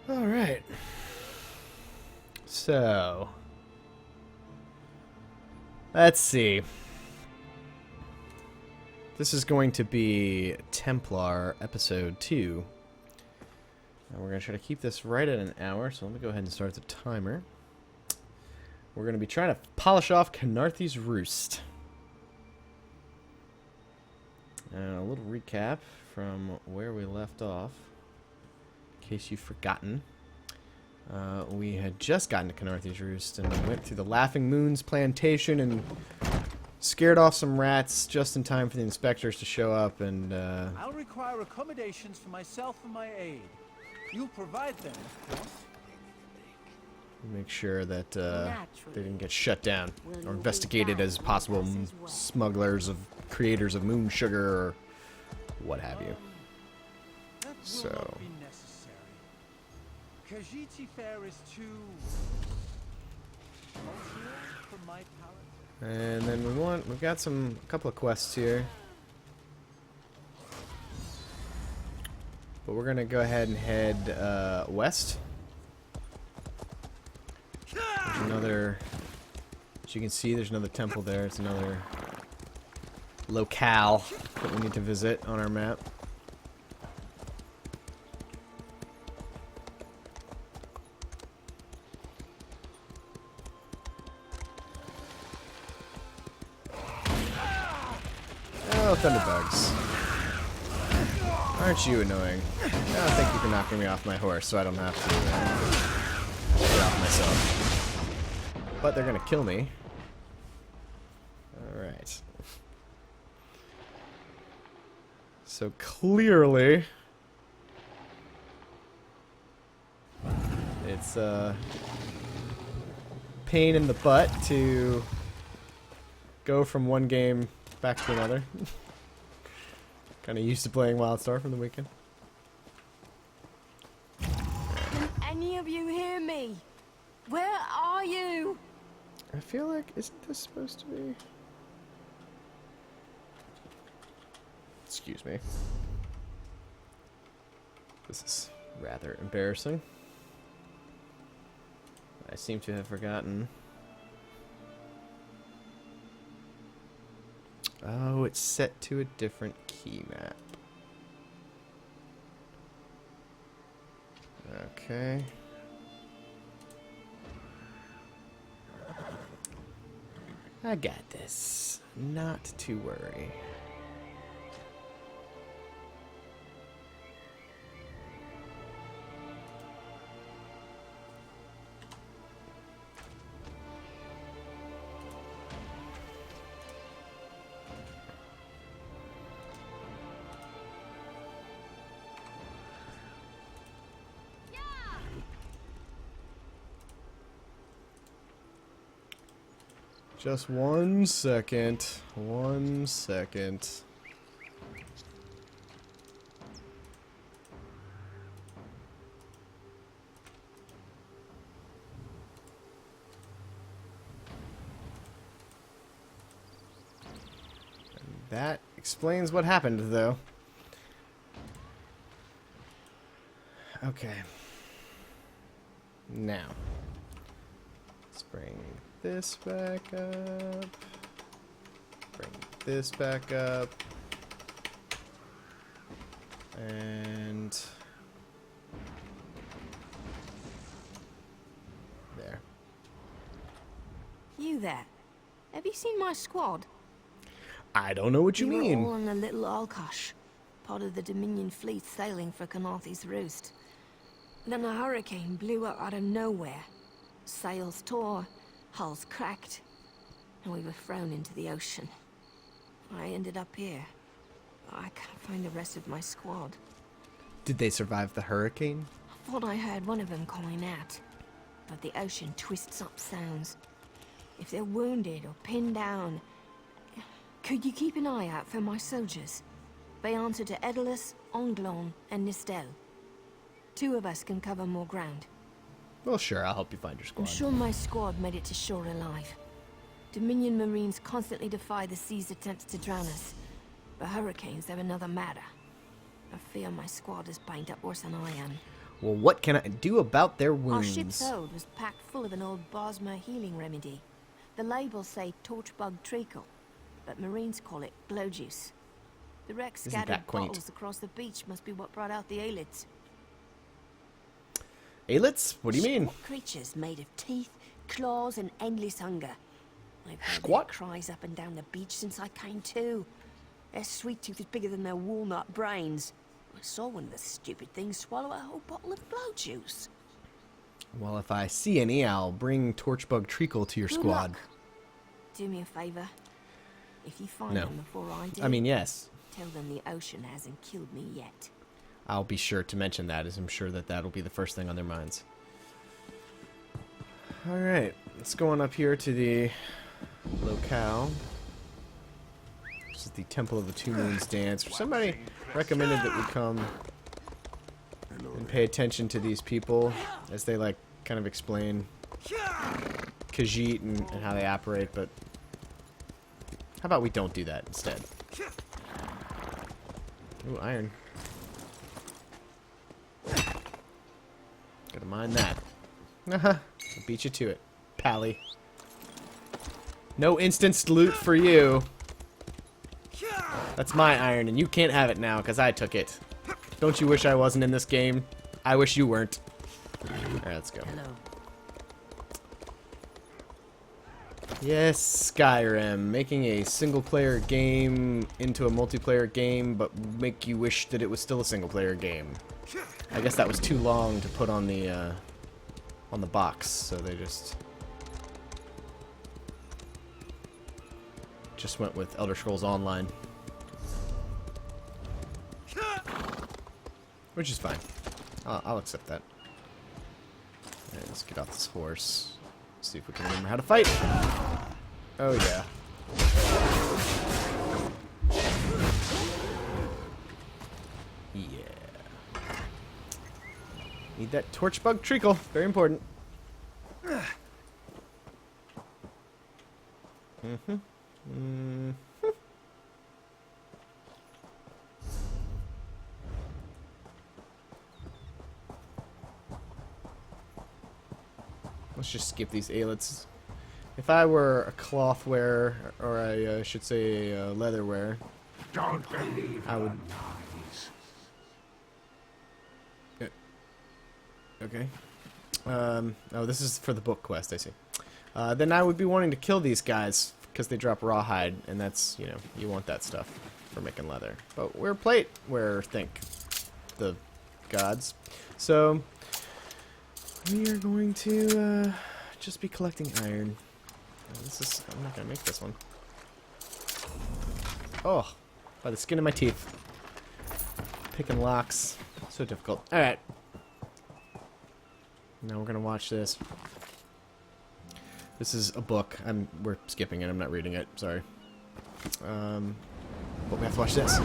All right. So, let's see. This is going to be Templar episode 2. And we're going to try to keep this right at an hour, so let me go ahead and start the timer. We're going to be trying to polish off Khenarthi's Roost. And a little recap from where we left off, in case you've forgotten. We had just gotten to Khenarthi's Roost and went through the Laughing Moon's plantation and scared off some rats just in time for the inspectors to show up. And I'll require accommodations for myself and my aide. You'll provide them, of course. make sure that they didn't get shut down or investigated as possible smugglers of creators of moon sugar or what have you. So. Khajiit fare is too for my palate. And then we've got a couple of quests here. But we're gonna go ahead and head west. There's another, as you can see, there's another temple there. It's another locale that we need to visit on our map. Oh, thunderbugs. Aren't you annoying? Oh, thank you for knocking me off my horse so I don't have to get off myself. But they're gonna kill me. Alright. So clearly it's a pain in the butt to go from one game back to another. Kind of used to playing WildStar from the weekend. Can any of you hear me? Where are you? I feel like, isn't this supposed to be? Excuse me. This is rather embarrassing. I seem to have forgotten. Oh, it's set to a different key map. Okay. I got this. Not to worry. Just 1 second. 1 second. And that explains what happened, though. Okay. Now. Let's bring this back up. Bring this back up. And there. You there? Have you seen my squad? I don't know what you We mean. were all on a little Alkosh, part of the Dominion fleet sailing for Khenarthi's Roost. Then a hurricane blew up out of nowhere. Sails tore, hulls cracked, and we were thrown into the ocean. I ended up here. I can't find the rest of my squad. Did they survive the hurricane? I thought I heard one of them calling out, but the ocean twists up sounds. If they're wounded or pinned down, could you keep an eye out for my soldiers? They answer to Edalus, Onglon, and Nistel. 2 of us can cover more ground. Well, sure, I'll help you find your squad. I'm sure my squad made it to shore alive. Dominion Marines constantly defy the sea's attempts to drown us. But hurricanes are another matter. I fear my squad is banged up worse than I am. Well, what can I do about their Our wounds? ship's hold was packed full of an old Bosmer healing remedy. The labels say torchbug treacle, but Marines call it glow juice. The wreck Isn't scattered that quaint? bottles across the beach must be what brought out the aelids. Aelits? What do you mean? Squat creatures made of teeth, claws, and endless hunger. I've heard Squat? their cries up and down the beach since I came to. Their sweet tooth is bigger than their walnut brains. I saw one of the stupid things swallow a whole bottle of blow juice. Well, if I see any, I'll bring Torchbug Treacle to your Good squad. luck. Do me a favor. If you find No. them before I do, I mean, yes. tell them the ocean hasn't killed me yet. I'll be sure to mention that, as I'm sure that that'll be the first thing on their minds. Alright, let's go on up here to the locale. This is the Temple of the Two Moons dance. Somebody recommended that we come and pay attention to these people as they, like, kind of explain Khajiit and how they operate, but how about we don't do that instead? Ooh, iron. Gotta mind that. I'll beat you to it, pally. No instanced loot for you. That's my iron, and you can't have it now, because I took it. Don't you wish I wasn't in this game? I wish you weren't. Alright, let's go. Hello. Yes, Skyrim. Making a single-player game into a multiplayer game, but make you wish that it was still a single-player game. I guess that was too long to put on the box, so they just went with Elder Scrolls Online. Which is fine. I'll accept that. Alright, let's get off this horse. See if we can remember how to fight. Oh yeah. Yeah. Need that torchbug treacle. Very important. Let's just skip these ailets. If I were a cloth wearer, or I should say a leather wearer, Don't believe I would. lies. Okay. Oh, this is for the book quest, I see. Then I would be wanting to kill these guys, because they drop rawhide, and that's, you know, you want that stuff for making leather. But we're plate wearer, think the gods. So, we are going to just be collecting iron. I'm not going to make this one. Oh, by the skin of my teeth. Picking locks. So difficult. Alright. Now we're going to watch this. This is a book. We're skipping it. I'm not reading it. Sorry. But we have to watch this.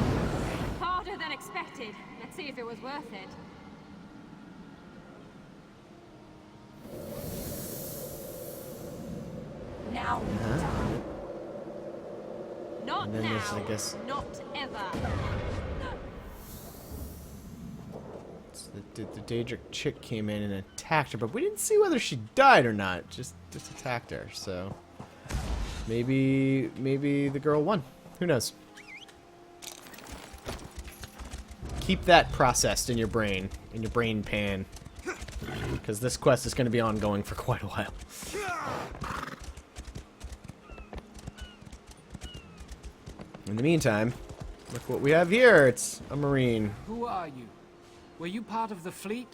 Harder than expected. Let's see if it was worth it. Now, Not And then now. there's, I guess- Not ever. The Daedric chick came in and attacked her, but we didn't see whether she died or not. Just attacked her. So maybe the girl won. Who knows? Keep that processed in your brain pan, because this quest is going to be ongoing for quite a while. In the meantime, look what we have here. It's a marine. Who are you? Were you part of the fleet?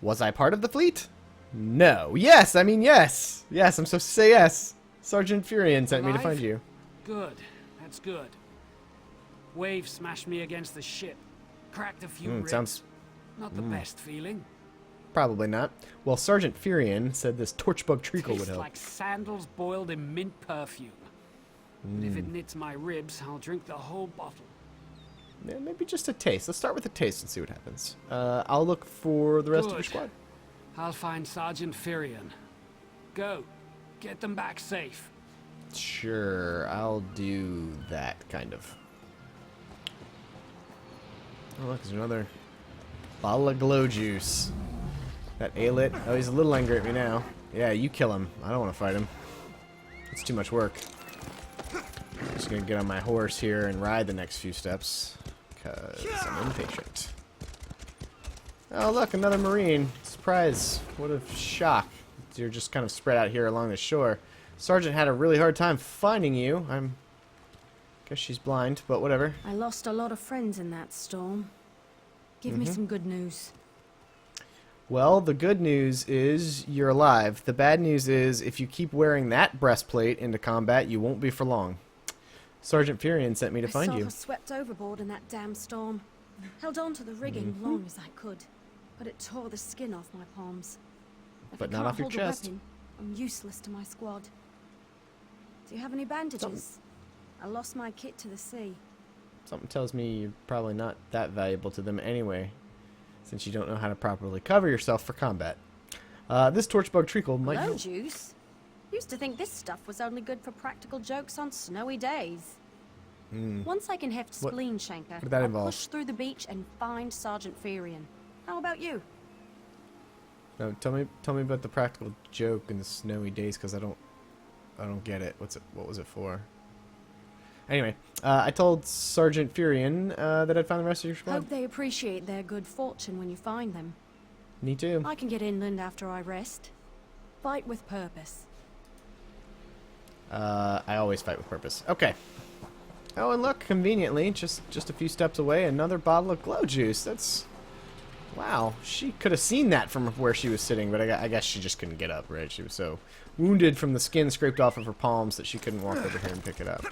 Was I part of the fleet? No. Yes, I mean yes. Yes, I'm supposed to say yes. Sergeant Furion sent me to Alive? find you. Good. That's good. Wave smashed me against the ship. Cracked a few ribs. Sounds Not the best feeling. probably not. Well, Sergeant Furion said this torchbug treacle would Tastes help. like sandals boiled in mint perfume. But if it knits my ribs, I'll drink the whole bottle. Yeah, maybe just a taste. Let's start with a taste and see what happens. I'll look for the rest of your Good. squad. I'll find Sergeant Furion. Go. Get them back safe. Sure, I'll do that, kind of. Oh, look, there's another Bottle of glow juice. That Aelid. Oh, he's a little angry at me now. Yeah, you kill him. I don't want to fight him. It's too much work. Just gonna get on my horse here and ride the next few steps. Because I'm impatient. Oh, look, another Marine. Surprise. What a shock. You're just kind of spread out here along the shore. Sergeant had a really hard time finding you. Guess she's blind, but whatever. I lost a lot of friends in that storm. Give me some good news. Well, the good news is you're alive. The bad news is if you keep wearing that breastplate into combat, you won't be for long. Sergeant Furion sent me to find you. I swept overboard in that damn storm. Held on to the rigging long as I could, but it tore the skin off my palms. If But I not can't off your hold a chest. weapon, I'm useless to my squad. Do you have any bandages? I lost my kit to the sea. Something tells me you're probably not that valuable to them anyway, since you don't know how to properly cover yourself for combat. This torchbug treacle might Glow help. juice? Used to think this stuff was only good for practical jokes on snowy days. Once I can heft What- spleen shanker, what did that I'll involve? push through the beach and find Sergeant Furion. How about you? No, tell me about the practical joke in the snowy days, because I don't get it. What was it for? Anyway, I told Sergeant Furion that I'd found the rest of your squad. Hope they appreciate their good fortune when you find them. Me too. I can get inland after I rest. Fight with purpose. I always fight with purpose. Okay. Oh, and look, conveniently, just a few steps away, another bottle of glow juice. That's... Wow. She could have seen that from where she was sitting, but I guess she just couldn't get up, right? She was so wounded from the skin scraped off of her palms that she couldn't walk over here and pick it up.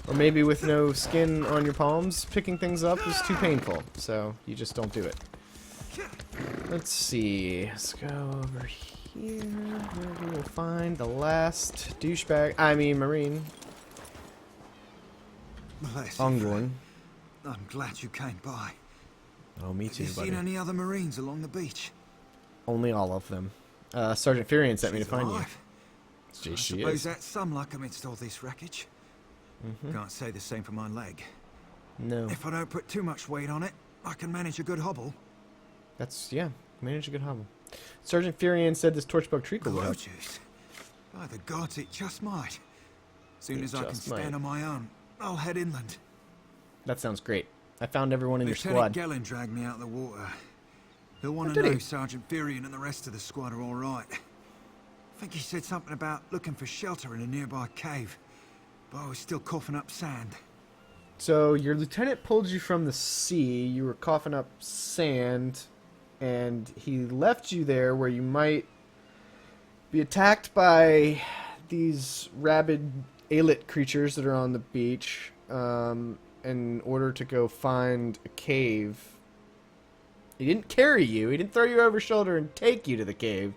Or maybe with no skin on your palms, picking things up is too painful, so you just don't do it. Let's see. Let's go over here, where we will find the last Marine. Bless you, Ongorn. friend. I'm glad you came by. Oh, me Have too, you buddy. seen any other Marines along the beach? Only all of them. Sergeant Furion sent me to She's find alive. you. I She suppose is. that's some luck amidst all this wreckage. Can't say the same for my leg. No. If I don't put too much weight on it, I can manage a good hobble. That's, yeah, manage a good hobble. Sergeant Furion said this torchbug treacle would Glow help. juice. By the gods, it just might. Soon It as I can just stand might. on my own, I'll head inland. That sounds great. I found everyone in your Lieutenant squad. Gellin dragged me out of the water. He'll want Oh, to did know he? Sergeant Furion and the rest of the squad are all right. I think he said something about looking for shelter in a nearby cave, but I was still coughing up sand. So your lieutenant pulled you from the sea. You were coughing up sand, and he left you there where you might be attacked by these rabid Aelid creatures that are on the beach. In order to go find a cave. He didn't carry you. He didn't throw you over his shoulder and take you to the cave.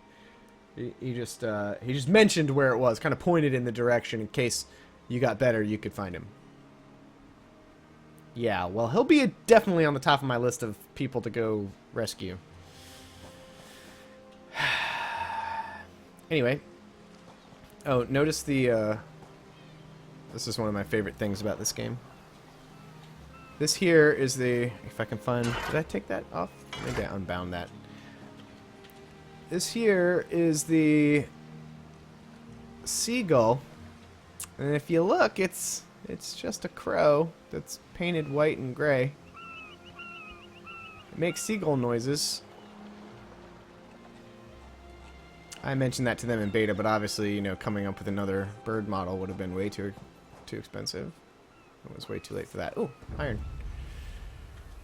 He just mentioned where it was, kind of pointed in the direction in case you got better, you could find him. Yeah, well, he'll be definitely on the top of my list of people to go rescue. Anyway. Oh, notice the, this is one of my favorite things about this game. This here is the, if I can find, did I take that off? Maybe I unbound that. This here is the seagull. And if you look, it's just a crow that's painted white and gray. It makes seagull noises. I mentioned that to them in beta, but obviously, you know, coming up with another bird model would have been way too expensive. It was way too late for that. Oh, iron.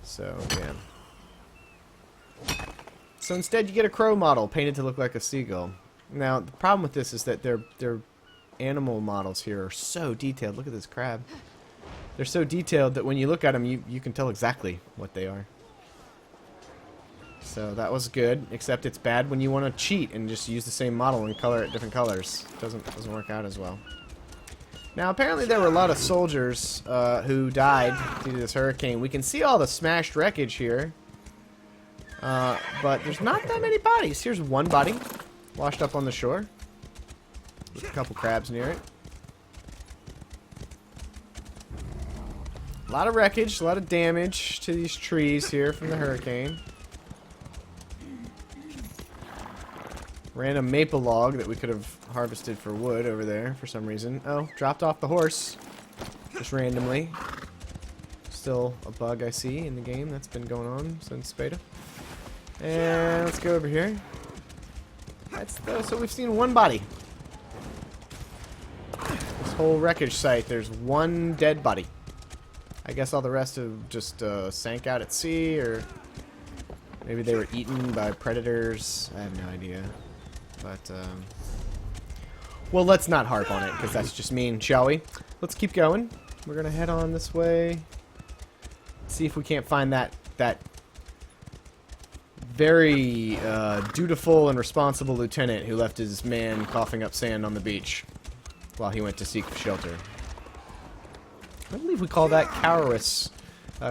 So, yeah. So instead you get a crow model painted to look like a seagull. Now, the problem with this is that their animal models here are so detailed. Look at this crab. They're so detailed that when you look at them, you can tell exactly what they are. So that was good, except it's bad when you want to cheat and just use the same model and color it different colors. Doesn't work out as well. Now, apparently there were a lot of soldiers who died due to this hurricane. We can see all the smashed wreckage here. But there's not that many bodies. Here's one body washed up on the shore with a couple crabs near it. A lot of wreckage, a lot of damage to these trees here from the hurricane. Random maple log that we could have harvested for wood over there for some reason. Oh, dropped off the horse. Just randomly. Still a bug I see in the game that's been going on since beta. And let's go over here. So we've seen one body. This whole wreckage site, there's one dead body. I guess all the rest have just sank out at sea, or maybe they were eaten by predators. I have no idea. But, well, let's not harp on it, because that's just mean, shall we? Let's keep going. We're going to head on this way. See if we can't find that very dutiful and responsible lieutenant who left his man coughing up sand on the beach while he went to seek shelter. I believe we call that cowardice.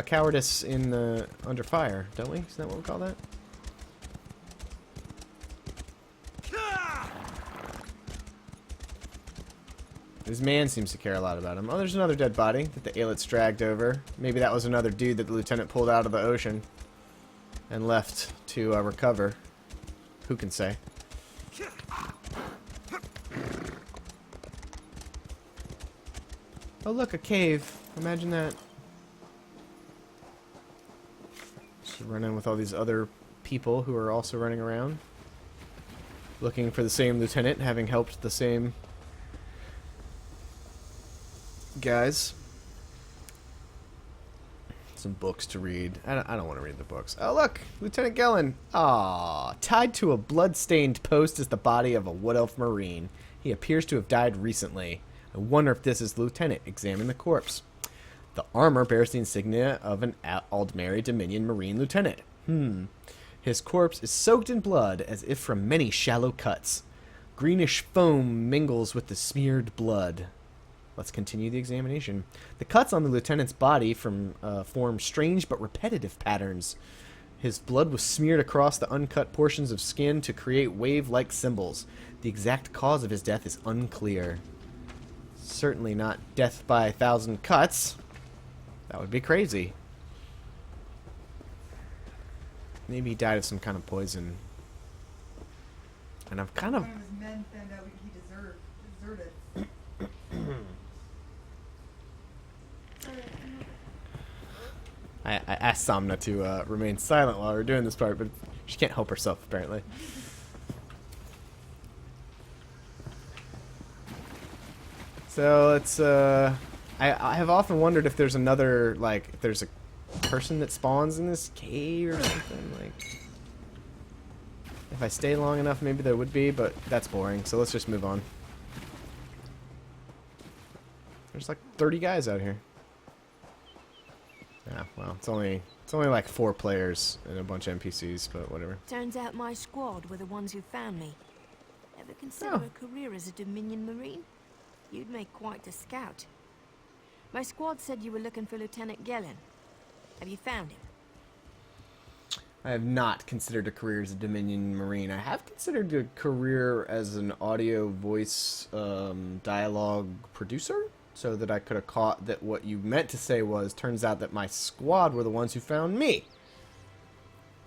Cowardice in the under fire, don't we? Isn't that what we call that? His man seems to care a lot about him. Oh, there's another dead body that the Aelits dragged over. Maybe that was another dude that the lieutenant pulled out of the ocean and left to recover. Who can say? Oh, look, a cave. Imagine that. Just running with all these other people who are also running around, looking for the same lieutenant, having helped the same guys. Some books to read. I don't want to read the books. Oh, look! Lieutenant Gellin. Ah, tied to a blood-stained post is the body of a Wood Elf Marine. He appears to have died recently. I wonder if this is the lieutenant. Examine the corpse. The armor bears the insignia of an Aldmeri Dominion Marine lieutenant. His corpse is soaked in blood, as if from many shallow cuts. Greenish foam mingles with the smeared blood. Let's continue the examination. The cuts on the lieutenant's body form strange but repetitive patterns. His blood was smeared across the uncut portions of skin to create wave-like symbols. The exact cause of his death is unclear. Certainly not death by 1,000 cuts. That would be crazy. Maybe he died of some kind of poison. And I've kind of... One of his men found out he deserted. I asked Samna to remain silent while we were doing this part, but she can't help herself, apparently. So it's I have often wondered if there's another, like, if there's a person that spawns in this cave or something. Like, if I stay long enough, maybe there would be, but that's boring. So let's just move on. There's like 30 guys out here. Yeah, well, it's only like 4 players and a bunch of NPCs, but whatever. Turns out my squad were the ones who found me. Ever consider a career as a Dominion Marine? You'd make quite a scout. My squad said you were looking for Lieutenant Gellin. Have you found him? I have not considered a career as a Dominion Marine. I have considered a career as an audio voice dialogue producer, so that I could have caught that what you meant to say was, turns out that my squad were the ones who found me.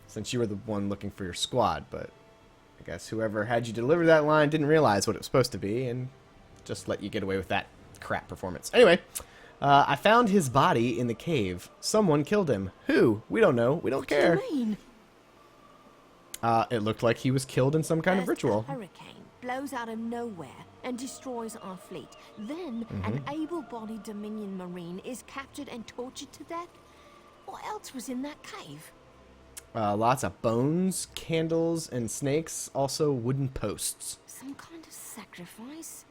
Since you were the one looking for your squad, but I guess whoever had you deliver that line didn't realize what it was supposed to be and just let you get away with that crap performance. Anyway, I found his body in the cave. Someone killed him. Who? We don't know. We don't care. What do you mean? It looked like he was killed in some kind of ritual. A hurricane blows out of nowhere and destroys our fleet. Then an able-bodied Dominion Marine is captured and tortured to death. What else was in that cave? Lots of bones, candles, and snakes. Also wooden posts. Some kind of sacrifice?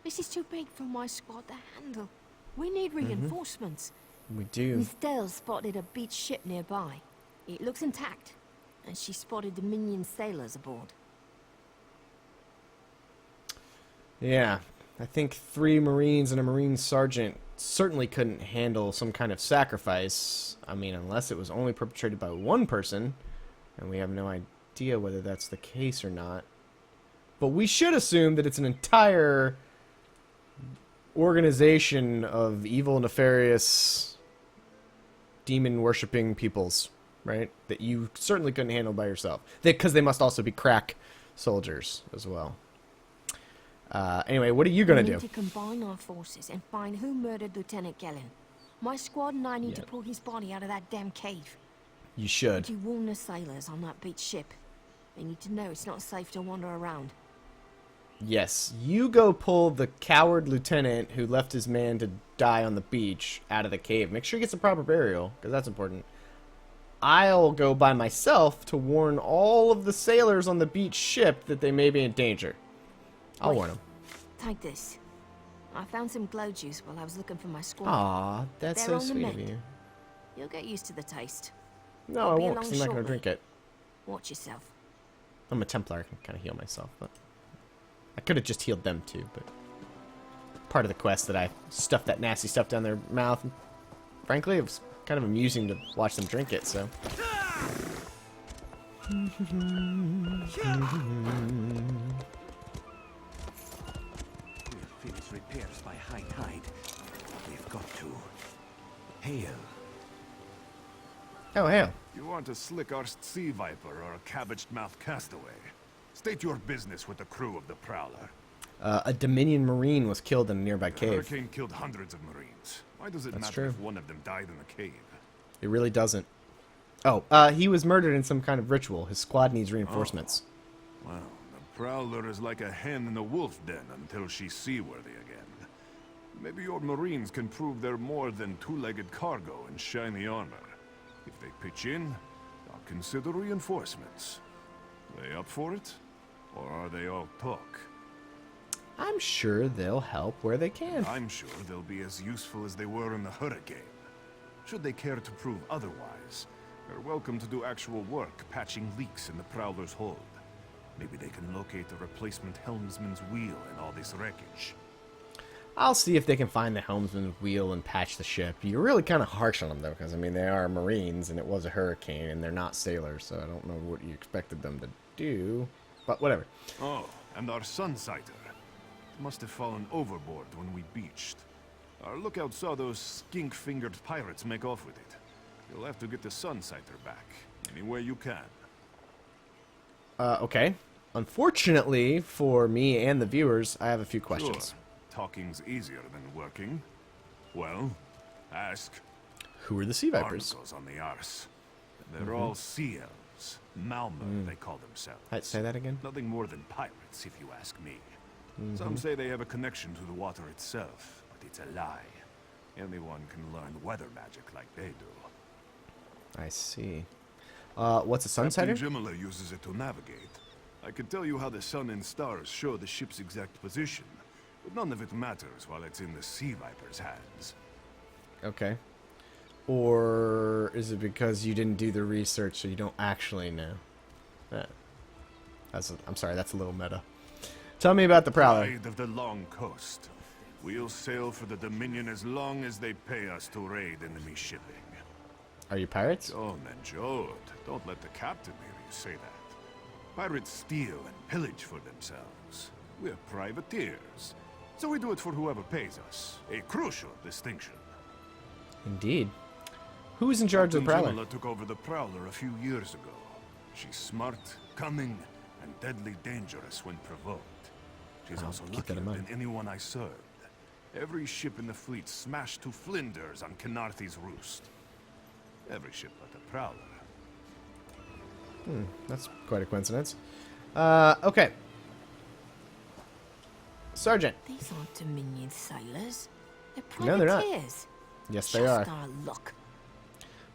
This is too big for my squad to handle. We need reinforcements. We do. Miss Dale spotted a beached ship nearby. It looks intact, and she spotted Dominion sailors aboard. Yeah, I think 3 Marines and a Marine Sergeant certainly couldn't handle some kind of sacrifice. I mean, unless it was only perpetrated by one person, and we have no idea whether that's the case or not. But we should assume that it's an entire organization of evil, nefarious, demon-worshipping peoples, right? That you certainly couldn't handle by yourself. Because they must also be crack soldiers as well. Anyway, what are you gonna We do? need to combine our forces and find who murdered Lieutenant Gellin. My squad and I need to Yep. pull his body out of that damn cave. You should. Would you warn the sailors on that beach ship? They need to know it's not safe to wander around. Yes, you go pull the coward lieutenant who left his man to die on the beach out of the cave. Make sure he gets a proper burial, because that's important. I'll go by myself to warn all of the sailors on the beach ship that they may be in danger. I'll warn them. Take this. I found some glow juice while I was looking for my squad. Aw, that's They're so on the sweet of mend. you. You'll get used to the taste. No, I'll I be won't, along because I'm not going to shortly. drink it. Watch yourself. I'm a Templar, I can kind of heal myself, but... I could have just healed them too, but... Part of the quest that I stuffed that nasty stuff down their mouth. And frankly, it was kind of amusing to watch them drink it, so... We'll finish repairs by high tide. We've got to. Hail. Oh, hell. You want a slick-arsed sea viper or a cabbage-mouthed castaway? State your business with the crew of the Prowler. A Dominion Marine was killed in a nearby The cave. hurricane killed hundreds of Marines. Why does it That's matter true. if one of them died in the cave? It really doesn't. Oh, he was murdered in some kind of ritual. His squad needs reinforcements. Well, the Prowler is like a hen in a wolf den until she's seaworthy again. Maybe your Marines can prove they're more than two-legged cargo in shiny armor. If they pitch in, I'll consider reinforcements. They up for it? Or are they all talk? I'm sure they'll help where they can. I'm sure they'll be as useful as they were in the hurricane. Should they care to prove otherwise, they're welcome to do actual work patching leaks in the Prowler's hold. Maybe they can locate a replacement helmsman's wheel in all this wreckage. I'll see if they can find the helmsman's wheel and patch the ship. You're really kind of harsh on them, though, because, I mean, they are Marines, and it was a hurricane, and they're not sailors, so I don't know what you expected them to do. But whatever. Oh, and our Sunsighter. Must have fallen overboard when we beached. Our lookout saw those skink-fingered pirates make off with it. You'll have to get the Sunsighter back, any way you can. Okay. Unfortunately, for me and the viewers, I have a few questions. Sure. Talking's easier than working. Well, ask. Who are the Sea Vipers? Barnacles on the arse. They're all sea elves. Malmo, they call themselves. Say that again? Nothing more than pirates, if you ask me. Some say they have a connection to the water itself, but it's a lie. Anyone can learn weather magic like they do. I see. What's a Captain Sunsighter? Jimala uses it to navigate. I can tell you how the sun and stars show the ship's exact position, but none of it matters while it's in the Sea Viper's hands. Okay. Or is it because you didn't do the research so you don't actually know? I'm sorry, that's a little meta. Tell me about the Prowler. Pride of the long coast. We'll sail for the Dominion as long as they pay us to raid enemy shipping. Are you pirates? Joan and Jode, don't let the captain hear you say that. Pirates steal and pillage for themselves. We're privateers, so we do it for whoever pays us. A crucial distinction. Indeed. Who's in charge of the Prowler? Jimala took over the Prowler a few years ago. She's smart, cunning, and deadly dangerous when provoked. She's also keep that luckier in mind. than anyone I served. Every ship in the fleet smashed to flinders on Khenarthi's Roost. Every ship but the Prowler. That's quite a coincidence. Okay. Sergeant. These aren't Dominion sailors. They're No, they're not. privateers. Yes, they are. Just our luck.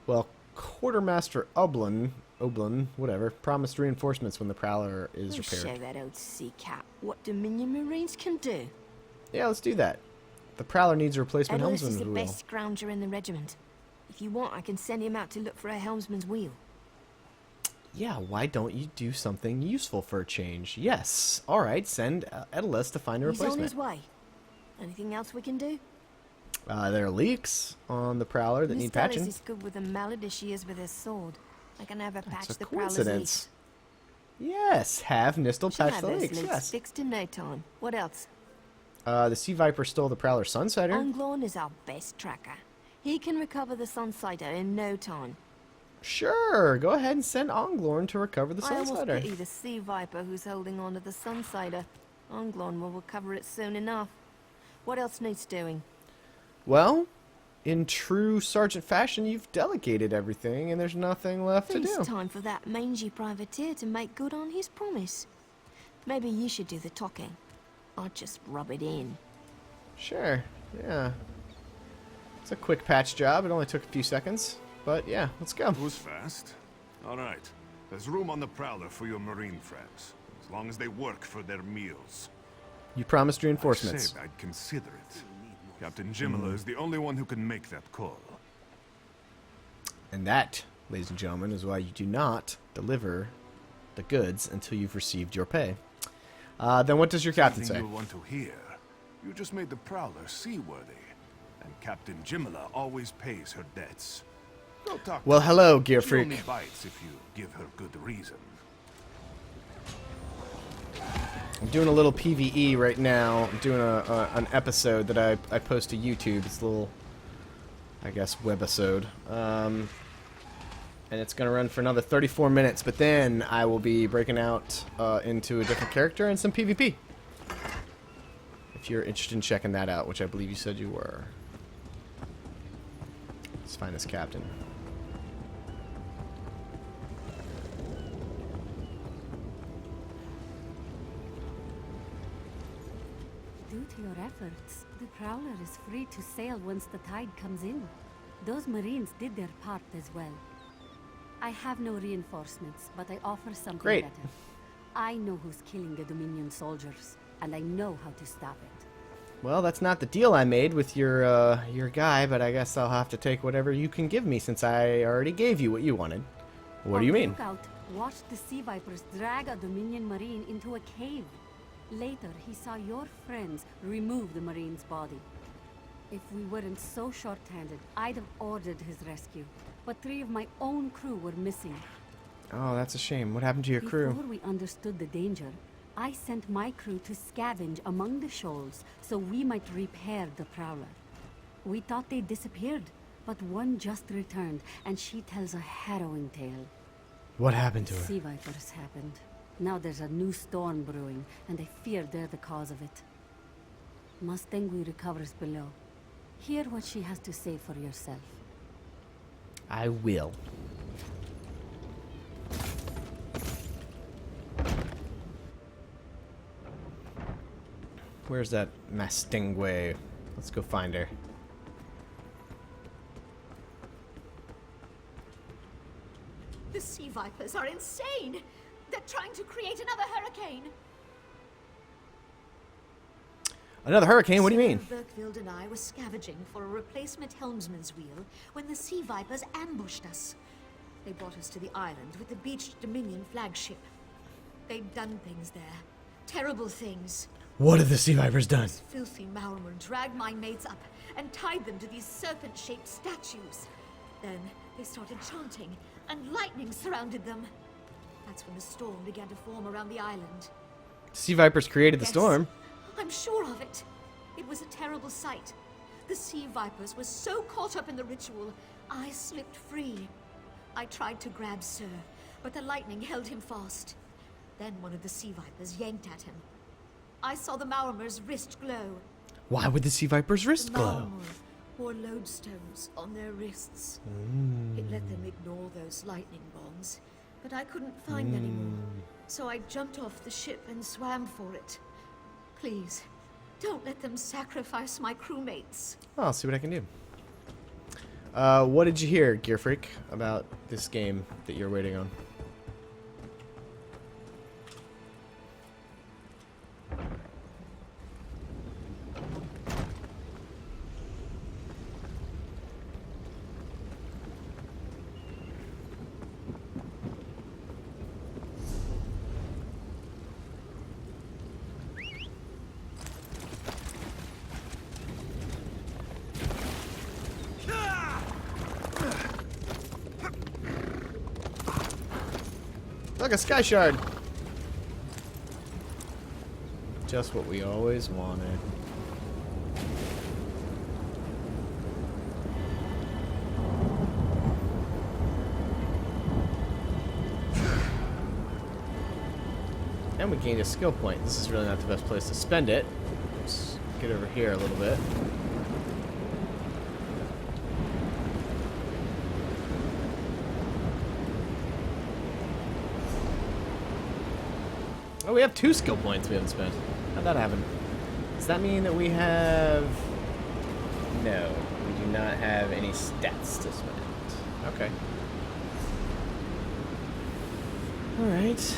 Well, Quartermaster Oblin, whatever, promised reinforcements when the Prowler is We'll show repaired. that old sea cat what Dominion Marines can do. Yeah, let's do that. The Prowler needs a replacement Edward is helmsman's the wheel. best scrounger in the regiment. If you want, I can send him out to look for a helmsman's wheel. Yeah, why don't you do something useful for a change? Yes. All right, send Edalus to find a He's on replacement. his way. Anything else we can do? There are leaks on the Prowler that Miss need Dallas patching. is good with a mallet as she is with her sword. I can have her patch That's a the Prowler's coincidence. leaks. Yes, have Nistel She'll patch have the those leaks. leaks Yes. fixed in no time. What else? The Sea Viper stole the Prowler Sunsighter. Onglorn is our best tracker. He can recover the Sunsighter in no time. Sure, go ahead and send Onglorn to recover the I almost Sunsider. pity the sea viper who's holding on to the Sunsider. Onglorn will recover it soon enough. What else needs doing? Well, in true Sergeant fashion, you've delegated everything, and there's nothing left to It's do. time for that mangy privateer to make good on his promise. Maybe you should do the talking. I'll just rub it in. Sure, yeah. It's a quick patch job. It only took a few seconds. But yeah, let's go. It was fast. All right. There's room on the Prowler for your Marine friends, as long as they work for their meals. You promised I reinforcements. said I'd consider it. Captain Jimala is the only one who can make that call. And that, ladies and gentlemen, is why you do not deliver the goods until you've received your pay. Then what does your captain Something say? you'll want to hear. You just made the Prowler seaworthy, and Captain Jimala always pays her debts. Go talk Well, to her. hello, Gear She Freak. only bites if you give her good reason. I'm doing a little PvE right now. I'm doing an episode that I post to YouTube. It's a little, I guess, webisode. And it's going to run for another 34 minutes, but then I will be breaking out into a different character and some PvP. If you're interested in checking that out, which I believe you said you were. Let's find this captain. Due to your efforts, the Prowler is free to sail once the tide comes in. Those Marines did their part as well. I have no reinforcements, but I offer something Great. better. I know who's killing the Dominion soldiers, and I know how to stop it. Well, that's not the deal I made with your guy, but I guess I'll have to take whatever you can give me since I already gave you what you wanted. What do you On mean? Lookout, watch the Sea Vipers drag a Dominion Marine into a cave. Later, he saw your friends remove the Marine's body. If we weren't so short-handed, I'd have ordered his rescue. But 3 of my own crew were missing. Oh, that's a shame. What happened to your crew? Before we understood the danger, I sent my crew to scavenge among the shoals so we might repair the Prowler. We thought they disappeared, but one just returned, and she tells a harrowing tale. What happened to her? Sea Vipers happened. Now there's a new storm brewing, and I fear they're the cause of it. Mustangui recovers below. Hear what she has to say for yourself. I will. Where's that Mastingwe? Let's go find her. The Sea Vipers are insane! They're trying to create another hurricane! Another hurricane? What do you mean? Sir Berkfield and I were scavenging for a replacement helmsman's wheel when the Sea Vipers ambushed us. They brought us to the island with the beached Dominion flagship. They'd done things there. Terrible things. What have the Sea Vipers done? This filthy Maormer dragged my mates up and tied them to these serpent-shaped statues. Then they started chanting, and lightning surrounded them. That's when the storm began to form around the island. Sea Vipers created the Yes, storm. I'm sure of it. It was a terrible sight. The Sea Vipers were so caught up in the ritual, I slipped free. I tried to grab Sir, but the lightning held him fast. Then one of the Sea Vipers yanked at him. I saw the Maormer's wrist glow. Why would the Sea Vipers' wrist The glow? Maormer wore lodestones on their wrists. It let them ignore those lightning bombs, but I couldn't find any more. So I jumped off the ship and swam for it. Please, don't let them sacrifice my crewmates. Oh, I'll see what I can do. What did you hear, Gear Freak, about this game that you're waiting on? Look, a sky shard. Just what we always wanted. And we gained a skill point. This is really not the best place to spend it. Let's get over here a little bit. Oh, we have 2 skill points we haven't spent. How'd that happen? Does that mean that we have... No, we do not have any stats to spend. Okay. Alright.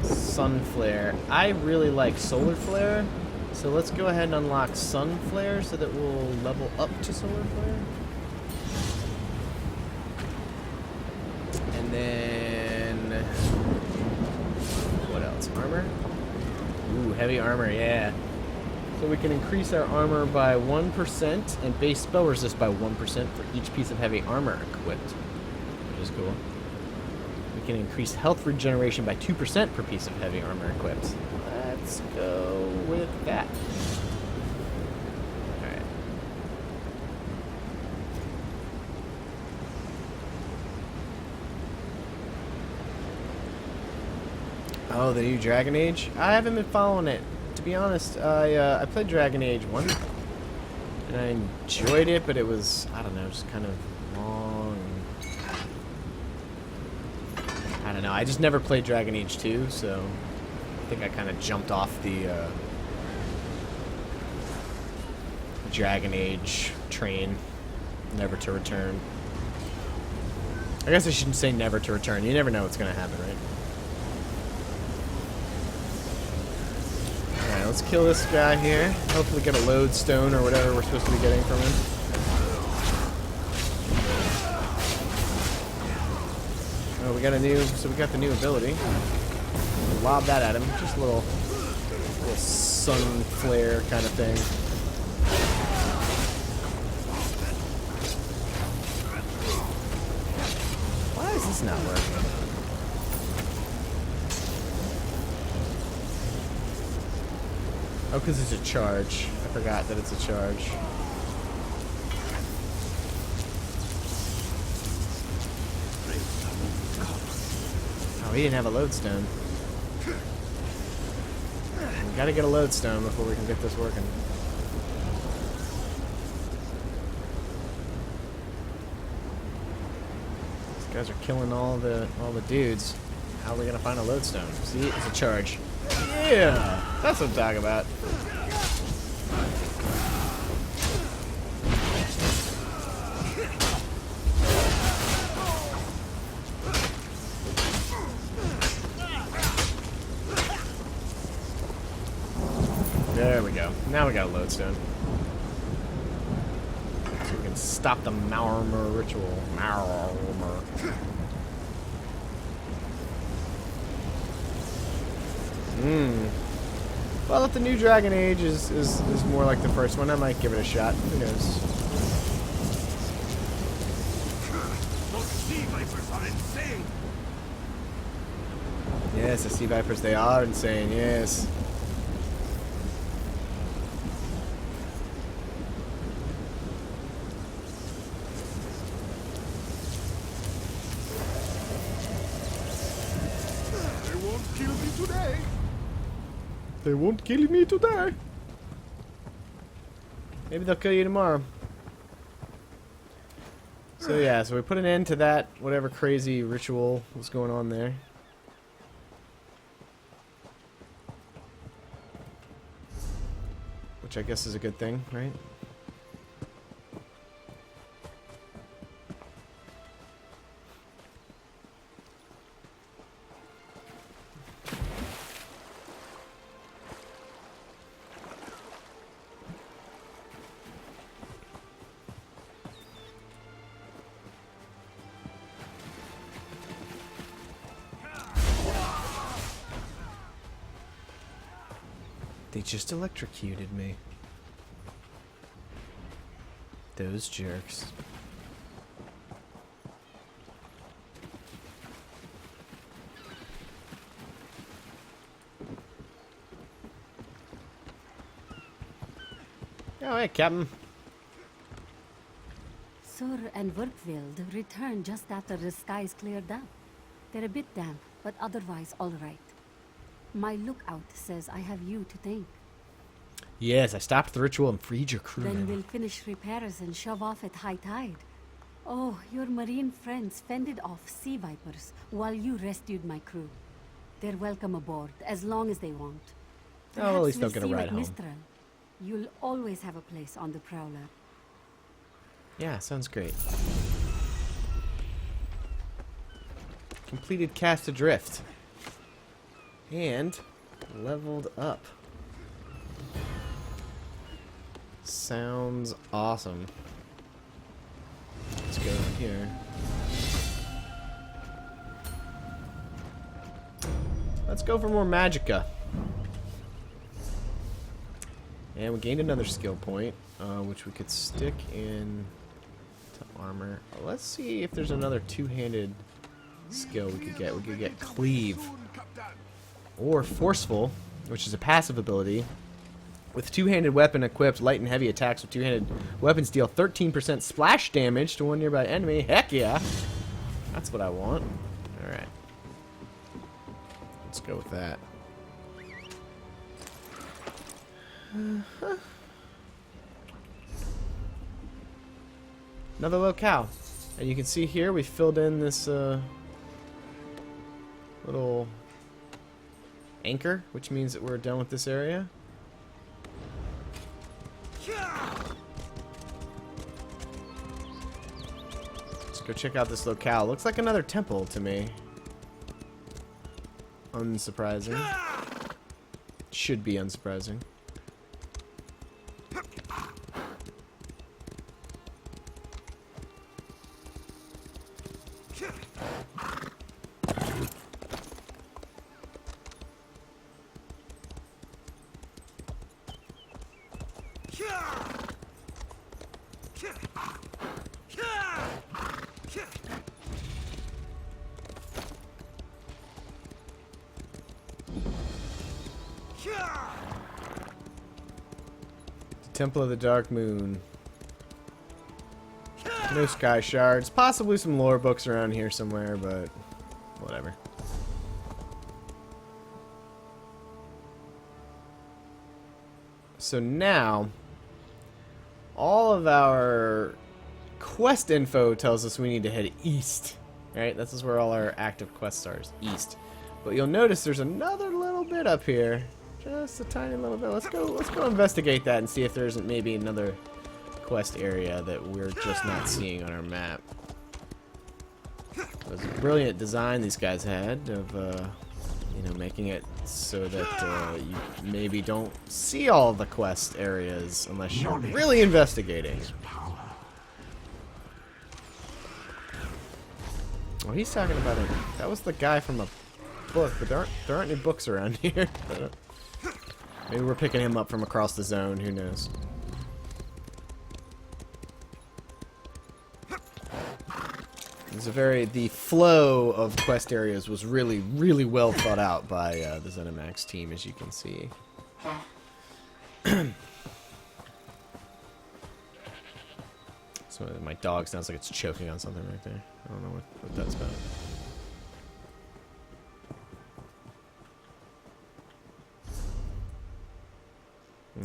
Sun Flare. I really like Solar Flare, so let's go ahead and unlock Sun Flare so that we'll level up to Solar Flare. And then... what else? Armor? Ooh, heavy armor, yeah. So we can increase our armor by 1% and base spell resist by 1% for each piece of heavy armor equipped, which is cool. We can increase health regeneration by 2% per piece of heavy armor equipped. Let's go with that. Alright. Oh, the new Dragon Age? I haven't been following it. To be honest, I played Dragon Age 1, and I enjoyed it, but it was, I don't know, just kind of long. I don't know, I just never played Dragon Age 2, so I think I kind of jumped off the Dragon Age train, never to return. I guess I shouldn't say never to return, you never know what's going to happen, right? Let's kill this guy here. Hopefully get a lodestone or whatever we're supposed to be getting from him. Oh, we got a new, so we got the new ability. We'll lob that at him. Just a little sun flare kind of thing. Why is this not working? Oh, because it's a charge. I forgot that it's a charge. Oh, he didn't have a lodestone. We gotta get a lodestone before we can get this working. These guys are killing all the dudes. How are we gonna find a lodestone? See, it's a charge. Yeah, that's what I'm talking about. There we go. Now we got a lodestone. So we can stop the Maurmer ritual. Maurmer. Well, if the new Dragon Age is more like the first one, I might give it a shot. Who knows? Those sea vipers are insane. Yes, the sea vipers, they are insane, yes. They won't kill me today. They won't kill me today. Maybe they'll kill you tomorrow. So yeah, so we put an end to that, whatever crazy ritual was going on there. Which I guess is a good thing, right? They just electrocuted me. Those jerks. Oh, hey, Captain. Sur and Werkveld returned just after the skies cleared up. They're a bit damp, but otherwise all right. My lookout says I have you to thank. Yes, I stopped the ritual and freed your Then crewmen. we'll finish repairs and shove off at high tide. Oh, your marine friends fended off sea vipers while you rescued my crew. They're welcome aboard, as long as they want. Oh, well, at least they'll Perhaps get a we'll see ride you at home. Mistral. You'll always have a place on the Prowler. Yeah, sounds great. Completed Cast Adrift. And leveled up. Sounds awesome. Let's go in here. Let's go for more magicka. And we gained another skill point, which we could stick in to armor. Let's see if there's another two-handed skill we could get. We could get Cleave. Or Forceful, which is a passive ability. With two-handed weapon equipped, light and heavy attacks with two-handed weapons deal 13% splash damage to one nearby enemy. Heck yeah! That's what I want. Alright. Let's go with that. Another locale. And you can see here we filled in this little anchor, which means that we're done with this area. Let's go check out this locale. Looks like another temple to me. Unsurprising. Should be unsurprising. Temple of the Dark Moon. No sky shards. Possibly some lore books around here somewhere, but whatever. So now, all of our quest info tells us we need to head east. Right? This is where all our active quests are, is east. But you'll notice there's another little bit up here. Just a tiny little bit. Let's go investigate that and see if there's maybe another quest area that we're just not seeing on our map. It was a brilliant design these guys had of, you know, making it so that you maybe don't see all the quest areas unless you're really investigating. Oh, he's talking about it. That was the guy from a book, but there aren't any books around here. Maybe we're picking him up from across the zone. Who knows? The flow of quest areas was really, really well thought out by the ZeniMax team, as you can see. So my dog sounds like it's choking on something right there. I don't know what that's about.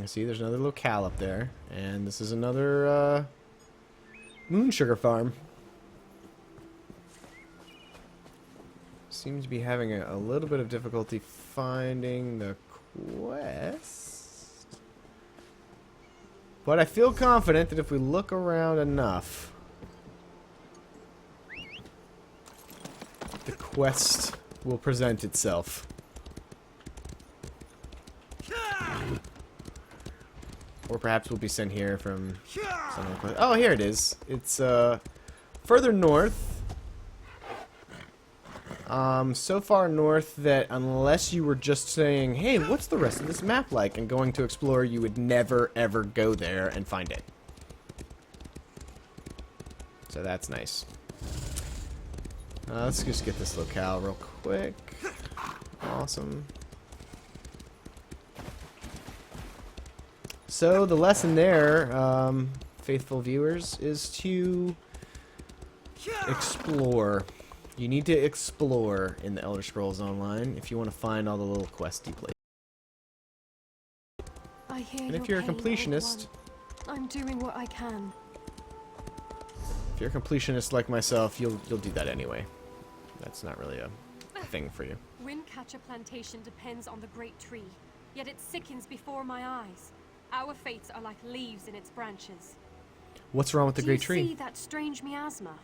You see, there's another locale up there, and this is another moon sugar farm. Seems to be having a little bit of difficulty finding the quest, but I feel confident that if we look around enough, the quest will present itself. Or perhaps we'll be sent here from somewhere. Oh, here it is. It's further north. So far north that unless you were just saying, hey, what's the rest of this map like, and going to explore, you would never ever go there and find it. So that's nice. Let's just get this locale real quick. Awesome. So the lesson there, faithful viewers, is to explore. You need to explore in the Elder Scrolls Online if you want to find all the little questy places. I hear And if your you're a pain, old completionist, one. I'm doing what I can. if you're a completionist like myself, you'll do that anyway. That's not really a thing for you. Windcatcher Plantation depends on the great tree, yet it sickens before my eyes. Our fates are like leaves in its branches. What's wrong with the great Do tree? you see that strange miasma?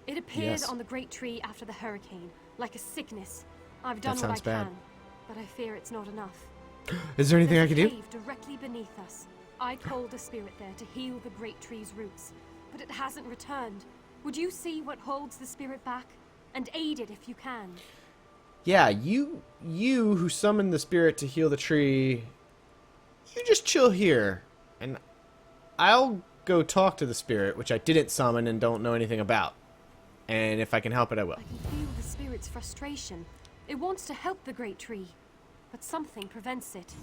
It appeared Yes. on the great tree after the hurricane, like a sickness. I've done That what I sounds bad. can, but I fear it's not enough. Is there anything I can There's a do? cave directly beneath us. I called the spirit there to heal the great tree's roots, but it hasn't returned. Would you see what holds the spirit back? And aid it if you can. Yeah, you who summoned the spirit to heal the tree, you just chill here, and I'll go talk to the spirit, which I didn't summon and don't know anything about. And if I can help it, I will. I can feel the spirit's frustration. It wants to help the great tree, but something prevents it.